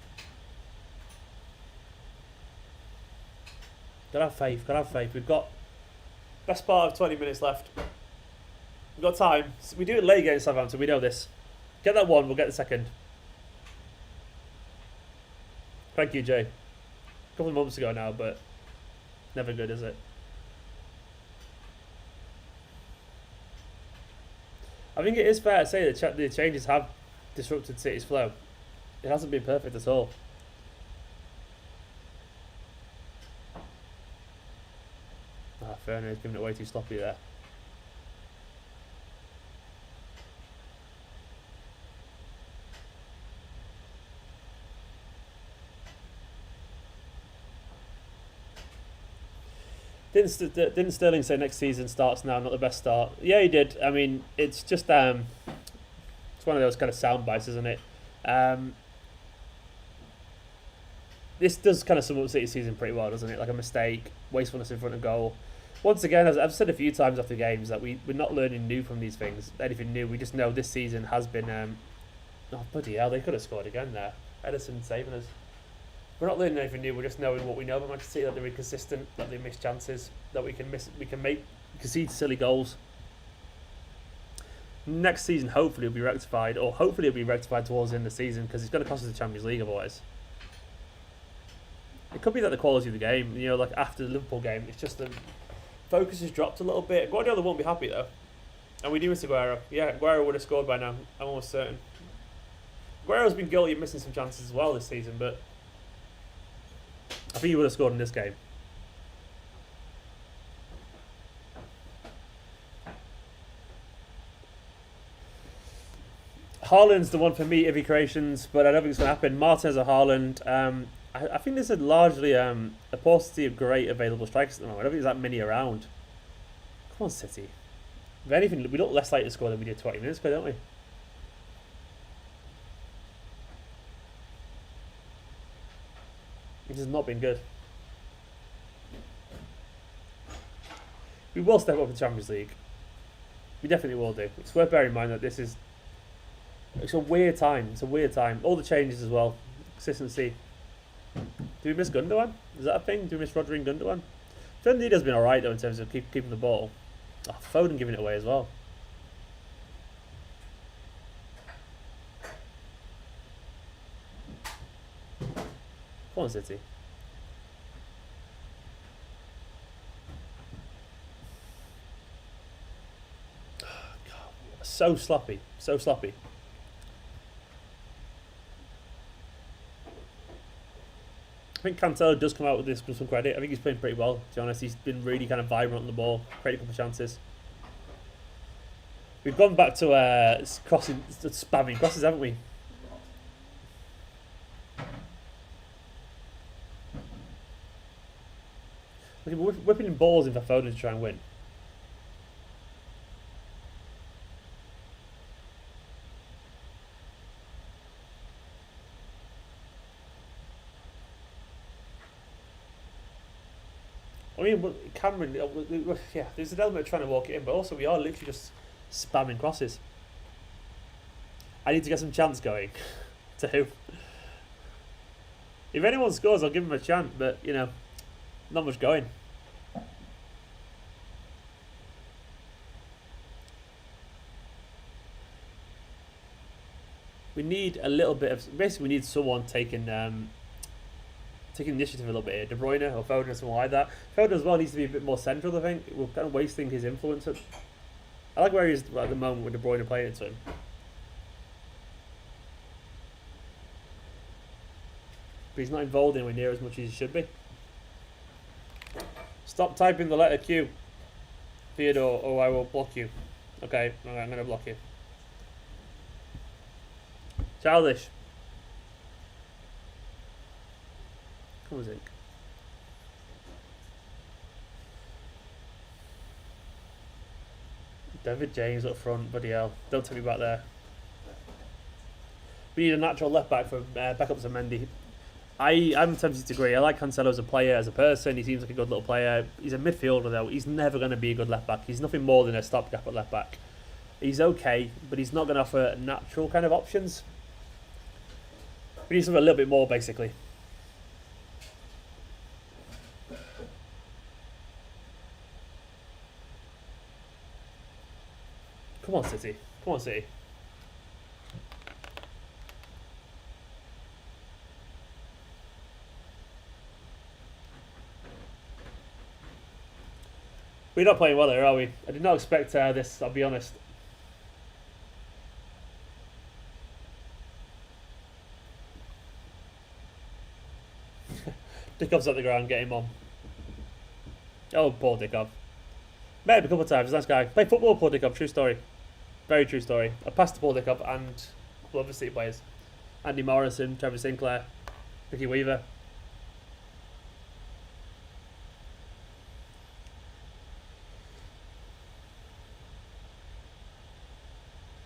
Gotta have faith, gotta have faith. We've got best part of 20 minutes left. We've got time. We do it late against Southampton, we know this. Get that one, we'll get the second. Thank you, Jay. A couple of months ago now, but never good, is it? I think it is fair to say that the changes have disrupted City's flow. It hasn't been perfect at all. Ferner's giving it way too sloppy there. Didn't Sterling say next season starts now, not the best start? Yeah, he did. I mean, it's just it's one of those kind of sound bites, isn't it? This does kind of sum up City's season pretty well, doesn't it? Like a mistake, wastefulness in front of goal. Once again, as I've said a few times after games, that we're not learning new from these things. Anything new, we just know this season has been. Oh bloody hell! They could have scored again there. Edison saving us. We're not learning anything new. We're just knowing what we know about Manchester City, that they're inconsistent, that they miss chances, that we can concede silly goals. Next season, hopefully, it'll be rectified, or hopefully it'll be rectified towards the end of the season because it's going to cost us the Champions League otherwise. It could be that the quality of the game, you know, like after the Liverpool game, it's just the focus has dropped a little bit. Guardiola won't be happy though, and we do miss Aguero. Yeah, Aguero would have scored by now. I'm almost certain. Aguero's been guilty of missing some chances as well this season, but I think he would have scored in this game. Haaland's the one for me if he creations, but I don't think it's going to happen. Martinez or Haaland. I think there's a largely a paucity of great available strikers at the moment. I don't think there's that many around. Come on, City. If anything, we look less likely to score than we did 20 minutes ago, don't we? This has not been good. We will step up in the Champions League. We definitely will do. It's worth bearing in mind that this is... It's a weird time. It's a weird time. All the changes as well. Consistency. Do we miss Gundogan? Is that a thing? Do we miss Rodri and Gundogan? Fernandinho's been alright though in terms of keeping the ball. Oh, Foden giving it away as well. Come on, City. so sloppy, so sloppy. I think Cancelo does come out with this with some credit. I think he's playing pretty well, to be honest. He's been really kind of vibrant on the ball, created a couple of chances. We've gone back to crossing, spamming crosses, haven't we? We're whipping balls in for Foden to try and win. I mean, Cameron, yeah, there's an element of trying to walk it in, but also we are literally just spamming crosses. I need to get some chance going. To who? If anyone scores, I'll give him a chance, but, you know, not much going. We need a little bit of... Basically, we need someone taking initiative a little bit here. De Bruyne or Foden or something like that. Foden as well needs to be a bit more central, I think. We're kind of wasting his influence. I like where he is at the moment with De Bruyne playing it to him. But he's not involved anywhere near as much as he should be. Stop typing the letter Q, Theodore, or I will block you. Okay, I'm going to block you. Childish. What was it? David James up front, bloody hell. Don't take me back there. We need a natural left back for backup to Mendy. I'm tempted to agree. I like Cancelo as a player, as a person. He seems like a good little player. He's a midfielder though. He's never going to be a good left back. He's nothing more than a stopgap at left back. He's okay, but he's not going to offer natural kind of options. We need something a little bit more, basically. Come on, City. Come on, City. We're not playing well here, are we? I did not expect this, I'll be honest. Dickov's at the ground, get him on. Oh, poor Dickov. Met him a couple of times, nice guy. Play football, poor Dickov, true story. Very true story. I passed the Paul Dickov and a couple of other City players. Andy Morrison, Trevor Sinclair, Ricky Weaver.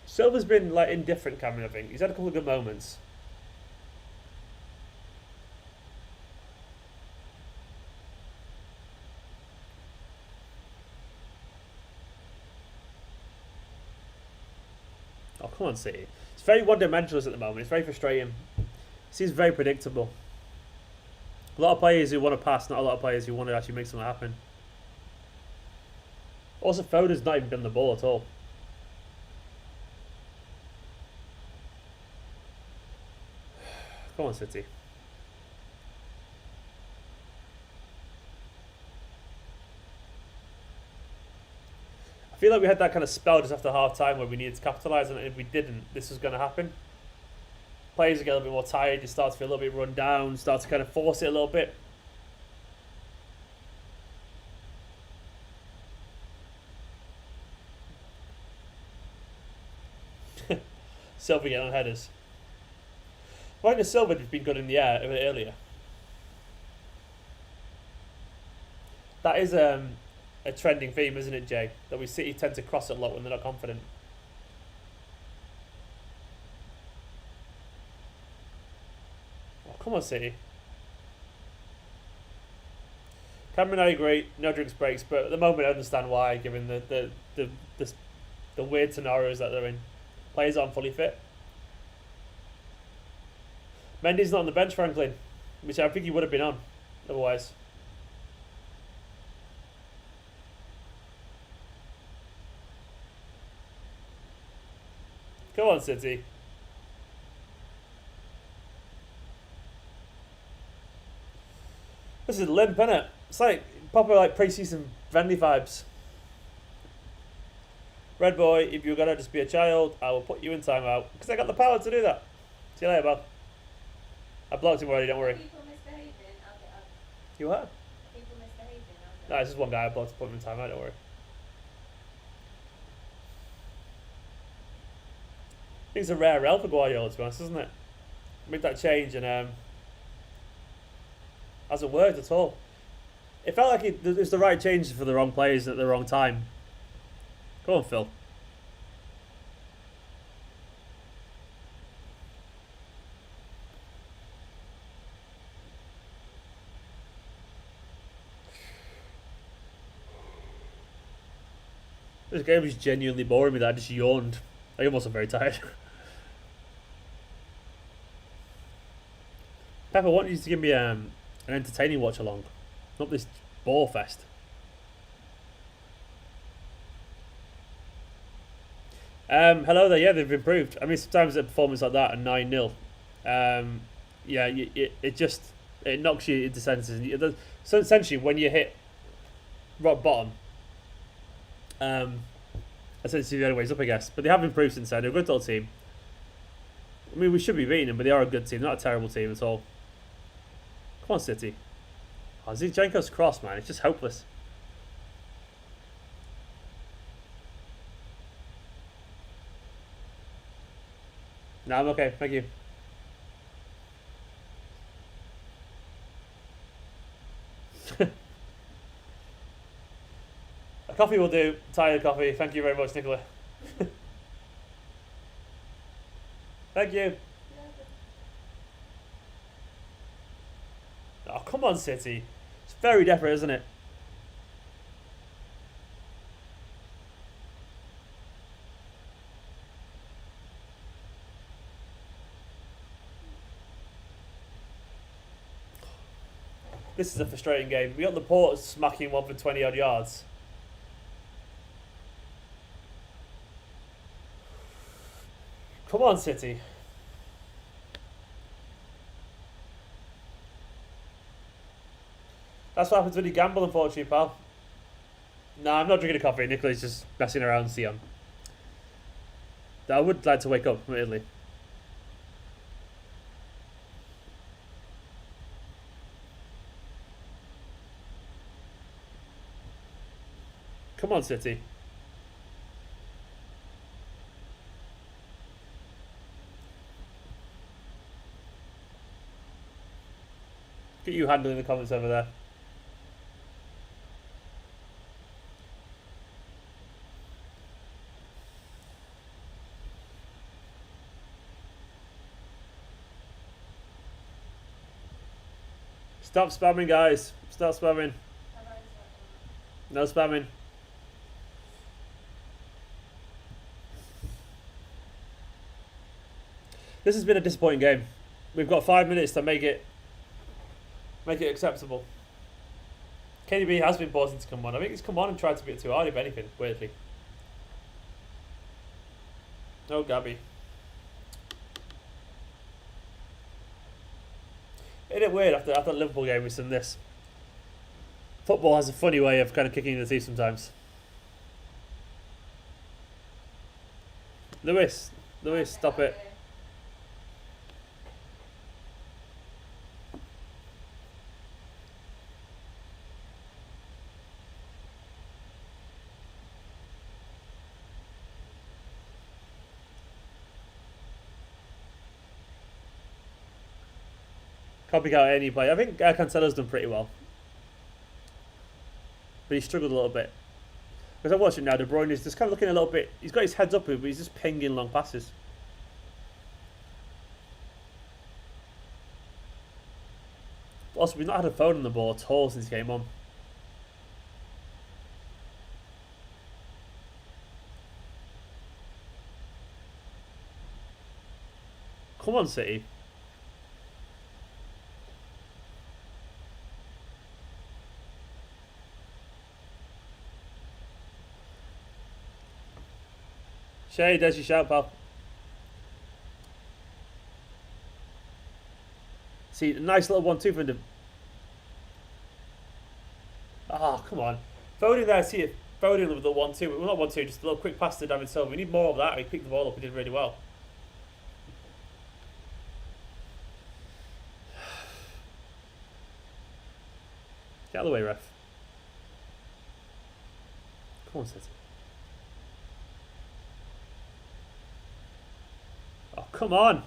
Silva's been like indifferent, Cameron, I think. He's had a couple of good moments. Oh, come on, City. It's very one-dimensional at the moment. It's very frustrating. It seems very predictable. A lot of players who want to pass, not a lot of players who want to actually make something happen. Also, Foden's not even done the ball at all. Come on, City. I feel like we had that kind of spell just after half time where we needed to capitalise on it, and if we didn't, this was going to happen. Players get a little bit more tired, you start to feel a little bit run down, start to kind of force it a little bit. Silva getting on headers. Why did Silva have been good in the air a bit earlier? That is a trending theme, isn't it, Jay? That we City tend to cross it a lot when they're not confident. Oh, come on, City. Cameron, I agree. No drinks breaks, but at the moment I understand why, given the weird scenarios that they're in. Players aren't fully fit. Mendy's not on the bench, Franklin, which I think he would have been on otherwise. Come on, City. This is limp, innit? It's like proper like pre-season friendly vibes. Red boy, if you're gonna just be a child, I will put you in timeout because I got the power to do that. See you later, Bob. I blocked him already. Don't worry. People misbehaving, I'll get up. You what? People misbehaving, I'll get No, it's just one guy I blocked to put him in timeout. Don't worry. I think it's a rare rel for Guardiola, to be honest, isn't it? Make that change and hasn't worked at all. It felt like it was the right change for the wrong players at the wrong time. Go on, Phil. This game was genuinely boring me that I just yawned. I almost am very tired. Pep, I want you to give me an entertaining watch along. Not this bore fest. Hello there. Yeah, they've improved. I mean, sometimes a performance like that, a 9-0, yeah, it knocks you into senses. So essentially, when you hit rock bottom, essentially the only way's up, I guess. But they have improved since then. They're a good little team. I mean, we should be beating them, but they are a good team. Not a terrible team at all. Come on, City. Oh, Zinchenko's cross, man. It's just hopeless. No, I'm okay. Thank you. A coffee will do. Tired coffee. Thank you very much, Nicola. Thank you. Oh, come on, City. It's very desperate, isn't it? This is a frustrating game. We got Laporte smacking one for 20 odd yards. Come on, City. That's what happens when you gamble, unfortunately, pal. No, I'm not drinking a coffee. Nicola's just messing around, Sion. I would like to wake up, admittedly. Come on, City. Get you handling the comments over there. Stop spamming, guys. Stop spamming. No spamming. This has been a disappointing game. We've got 5 minutes to make it acceptable. KDB has been pausing to come on. I think he's come on and tried to be too hard, if anything, weirdly. No, Gabby. Isn't it weird after the Liverpool game we've seen this? Football has a funny way of kind of kicking the teeth sometimes. Lewis, stop it. Copycat any play. I think Cancelo's done pretty well. But he struggled a little bit. Because I'm watching now, De Bruyne is just kind of looking a little bit... He's got his heads up, but he's just pinging long passes. Also, we've not had a phone on the ball at all since he came on. Come on, City. Shay, there's your shout, pal. See, a nice little 1-2 from the... Ah, come on. Foden there, see it. Foden with the 1-2. Well, not 1-2, just a little quick pass to David Silva. We need more of that. He picked the ball up. He did really well. Get out of the way, ref. Come on, City. Oh, come on.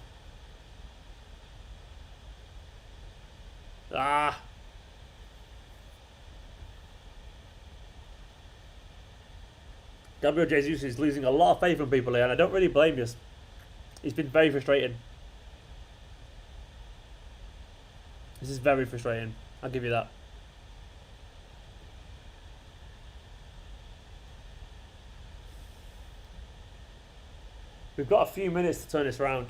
Ah. Gabriel Jesus is losing a lot of faith from people here, and I don't really blame you. He's been very frustrating. This is very frustrating. I'll give you that. We've got a few minutes to turn this around.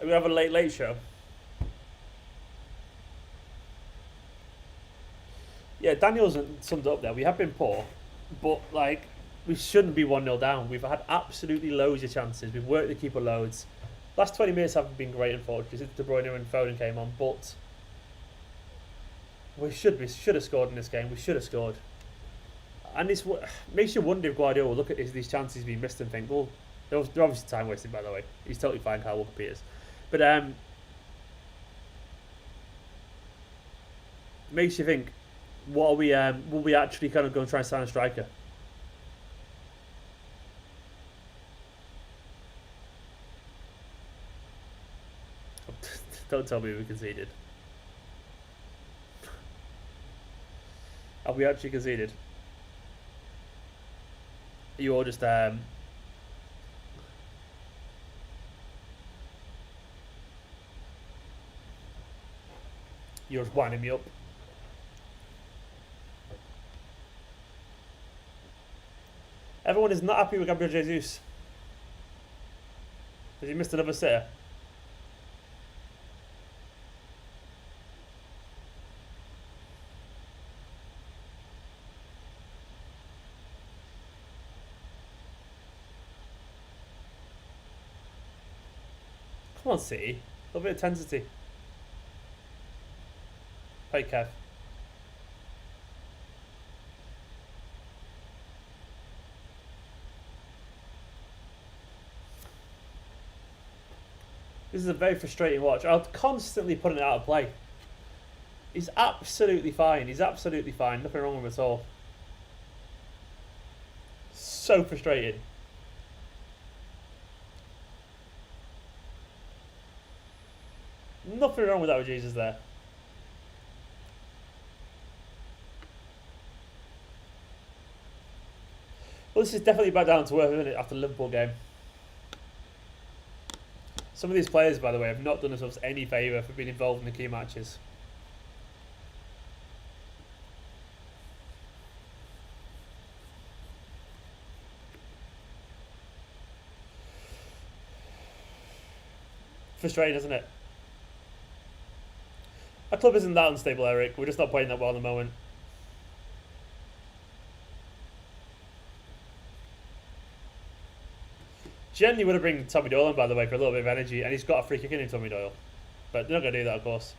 We have a late show. Yeah, Daniel's summed up there. We have been poor, but like we shouldn't be 1-0 down. We've had absolutely loads of chances. We've worked the keeper loads. Last 20 minutes haven't been great, unfortunately, since De Bruyne and Foden came on. But we should have scored in this game. We should have scored. And it makes you wonder if Guardiola will look at these chances being missed and think, well, they're obviously time wasted, by the way. He's totally fine, Kyle Walker-Peters. But makes you think, what are we? Will we actually kind of go and try and sign a striker? Don't tell me we conceded. Have we actually conceded? Are you all just you're just winding me up. Everyone is not happy with Gabriel Jesus. Has he missed another sitter? Come on, City. A little bit of intensity. Play Kev. This is a very frustrating watch. I'm constantly putting it out of play. He's absolutely fine. He's absolutely fine. Nothing wrong with him at all. So frustrating. Nothing wrong with that with Jesus there. Well, this is definitely back down to earth, isn't it, after the Liverpool game? Some of these players, by the way, have not done themselves any favour for being involved in the key matches. Frustrating, isn't it? Our club isn't that unstable, Eric. We're just not playing that well at the moment. Generally would have bring Tommy Doyle in, by the way, for a little bit of energy, and he's got a free kick in Tommy Doyle. But they're not going to do that, of course.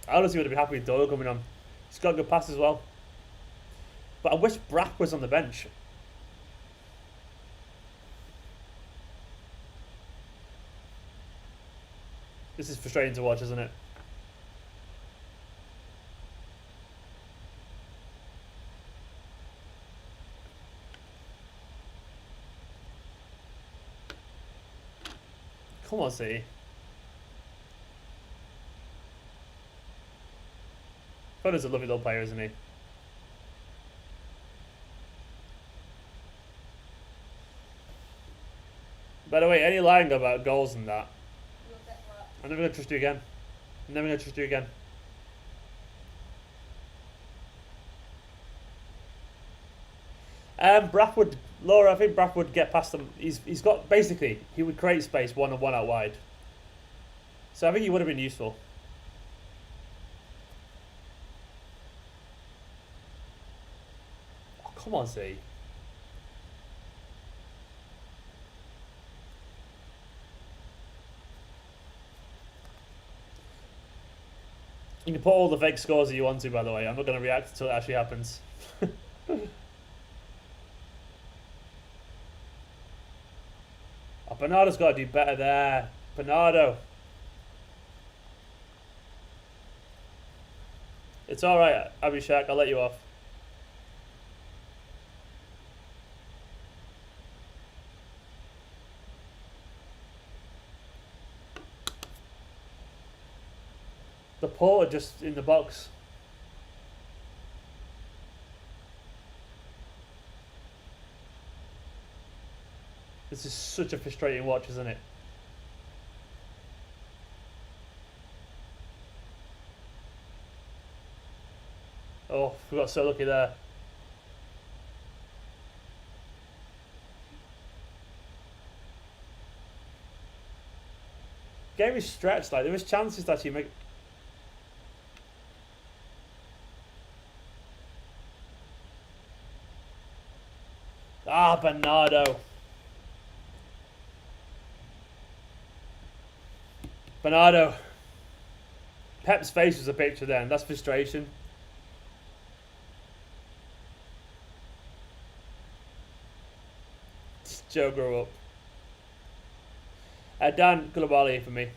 I honestly would have been happy with Doyle coming on. He's got a good pass as well. But I wish Brack was on the bench. This is frustrating to watch, isn't it? Come on, City. Foden's a lovely little player, isn't he? By the way, any lying about goals and that, I'm never going to trust you again. I'm never going to trust you again. Braff Laura, I think Braff would get past them. He's got, basically, he would create space one-on-one out wide. So I think he would have been useful. Oh, come on, Z. You can put all the fake scores that you want to, by the way. I'm not going to react until it actually happens. Oh, Bernardo's got to do better there. Bernardo. It's alright, Abhishek. I'll let you off. The porter just in the box. This is such a frustrating watch, isn't it? Oh, we got so lucky there. Game is stretched. Like there was chances to actually make. Ah, Bernardo. Bernardo. Pep's face was a picture then. That's frustration. Joe grew up. Dan Koulibaly for me.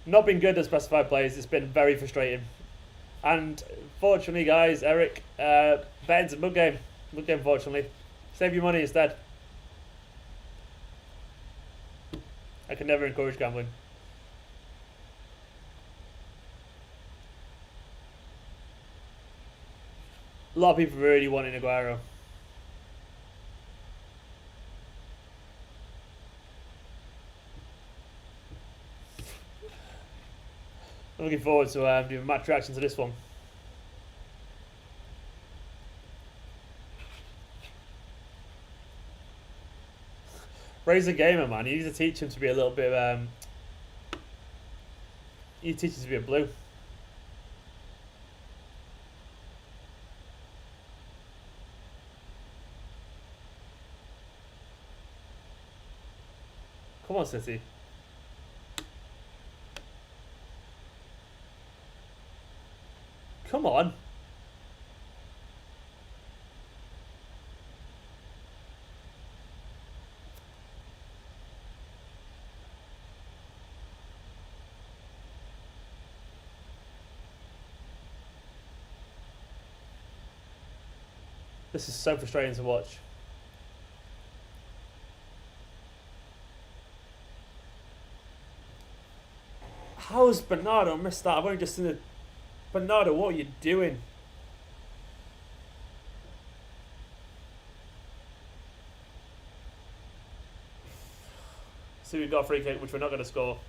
Not been good at specified plays. It's been very frustrating. And fortunately, guys, Eric, betting's a mug game. Mug game, fortunately. Save your money instead. I can never encourage gambling. A lot of people really wanting Aguero. I'm looking forward to doing match reaction to this one. Ray's a gamer, man. You need to teach him to be a little bit. You teach him to be a blue. Come on, City. Come on. This is so frustrating to watch. How's Bernardo missed that? I've only just seen it. Bernardo, what are you doing? So we've got a free kick, which we're not going to score.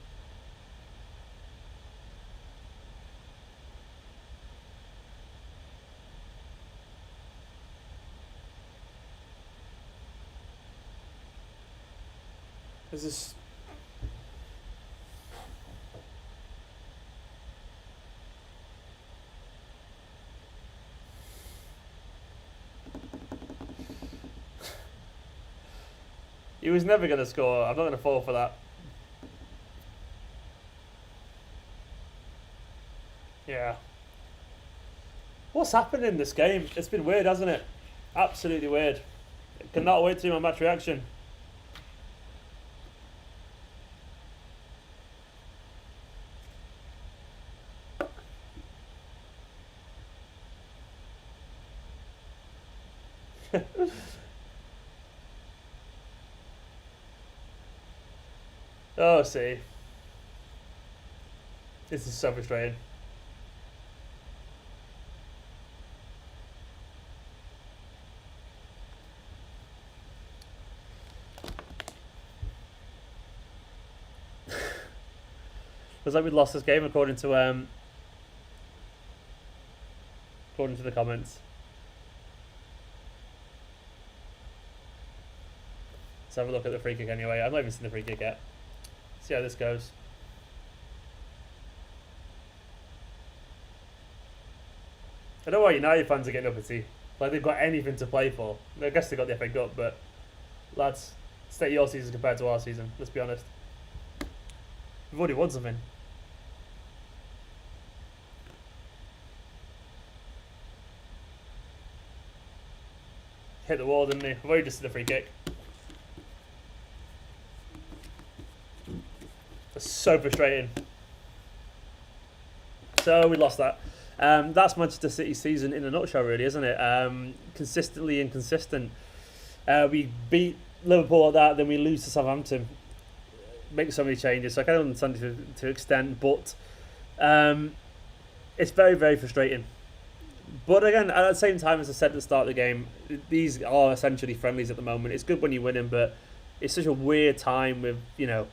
This is... He was never going to score. I'm not going to fall for that. Yeah. What's happened in this game? It's been weird, hasn't it? Absolutely weird. I cannot wait to see my match reaction. Oh, see. This is so frustrating. Looks like we lost this game according to the comments. Let's have a look at the free kick anyway. I've not even seen the free kick yet. See how this goes. I don't know why United fans are getting uppity. Like they've got anything to play for. I guess they got the FA Cup, but lads, state your season compared to our season. Let's be honest. We've already won something. Hit the wall, didn't he? I've already just did a free kick. That's so frustrating. So we lost that. That's Manchester City's season in a nutshell, really, isn't it? Consistently inconsistent. We beat Liverpool at that, then we lose to Southampton. Make so many changes, so I kind of understand it to extent, but it's very, very frustrating. But again, at the same time, as I said at the start of the game, these are essentially friendlies at the moment. It's good when you win them, but it's such a weird time with, with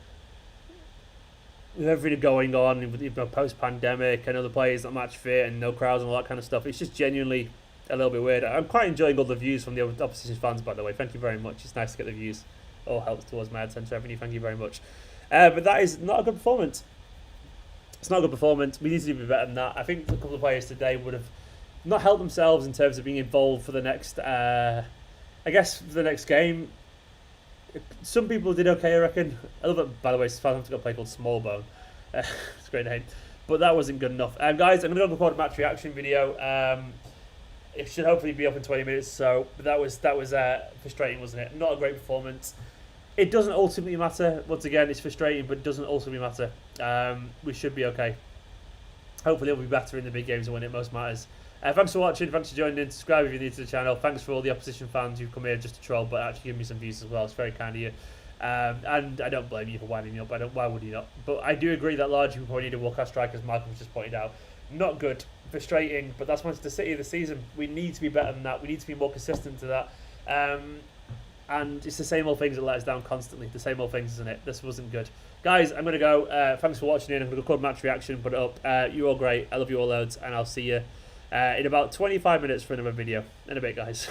everything going on, with post-pandemic and other players not match fit and no crowds and all that kind of stuff. It's just genuinely a little bit weird. I'm quite enjoying all the views from the opposition fans, by the way. Thank you very much. It's nice to get the views. All helps towards my AdSense revenue. Thank you very much. But that is not a good performance. It's not a good performance. We need to do better than that. I think a couple of players today would have not helped themselves in terms of being involved for the next, for the next game. Some people did okay, I reckon. I love it, by the way, Southampton got a play called Smallbone. It's a great name. But that wasn't good enough. Guys, I'm going to go record a match reaction video. It should hopefully be up in 20 minutes or so. But that was frustrating, wasn't it? Not a great performance. It doesn't ultimately matter. Once again, it's frustrating, but it doesn't ultimately matter. We should be okay. Hopefully it'll be better in the big games when it most matters. Thanks for watching. Thanks for joining in. Subscribe if you're new to the channel. Thanks for all the opposition fans who've come here just to troll, but actually give me some views as well. It's very kind of you. And I don't blame you for winding me up. Why would you not? But I do agree that largely we probably need a world-class striker, as Malcolm just pointed out. Not good. Frustrating. But that's Manchester City this season. We need to be better than that. We need to be more consistent to that. And it's the same old things that let us down constantly. The same old things, isn't it? This wasn't good. Guys, I'm going to go. Thanks for watching in. I'm going to record match reaction, put it up. You're all great. I love you all loads. And I'll see you in about 25 minutes for another video. In a bit, guys.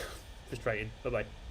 Frustrating. Bye-bye.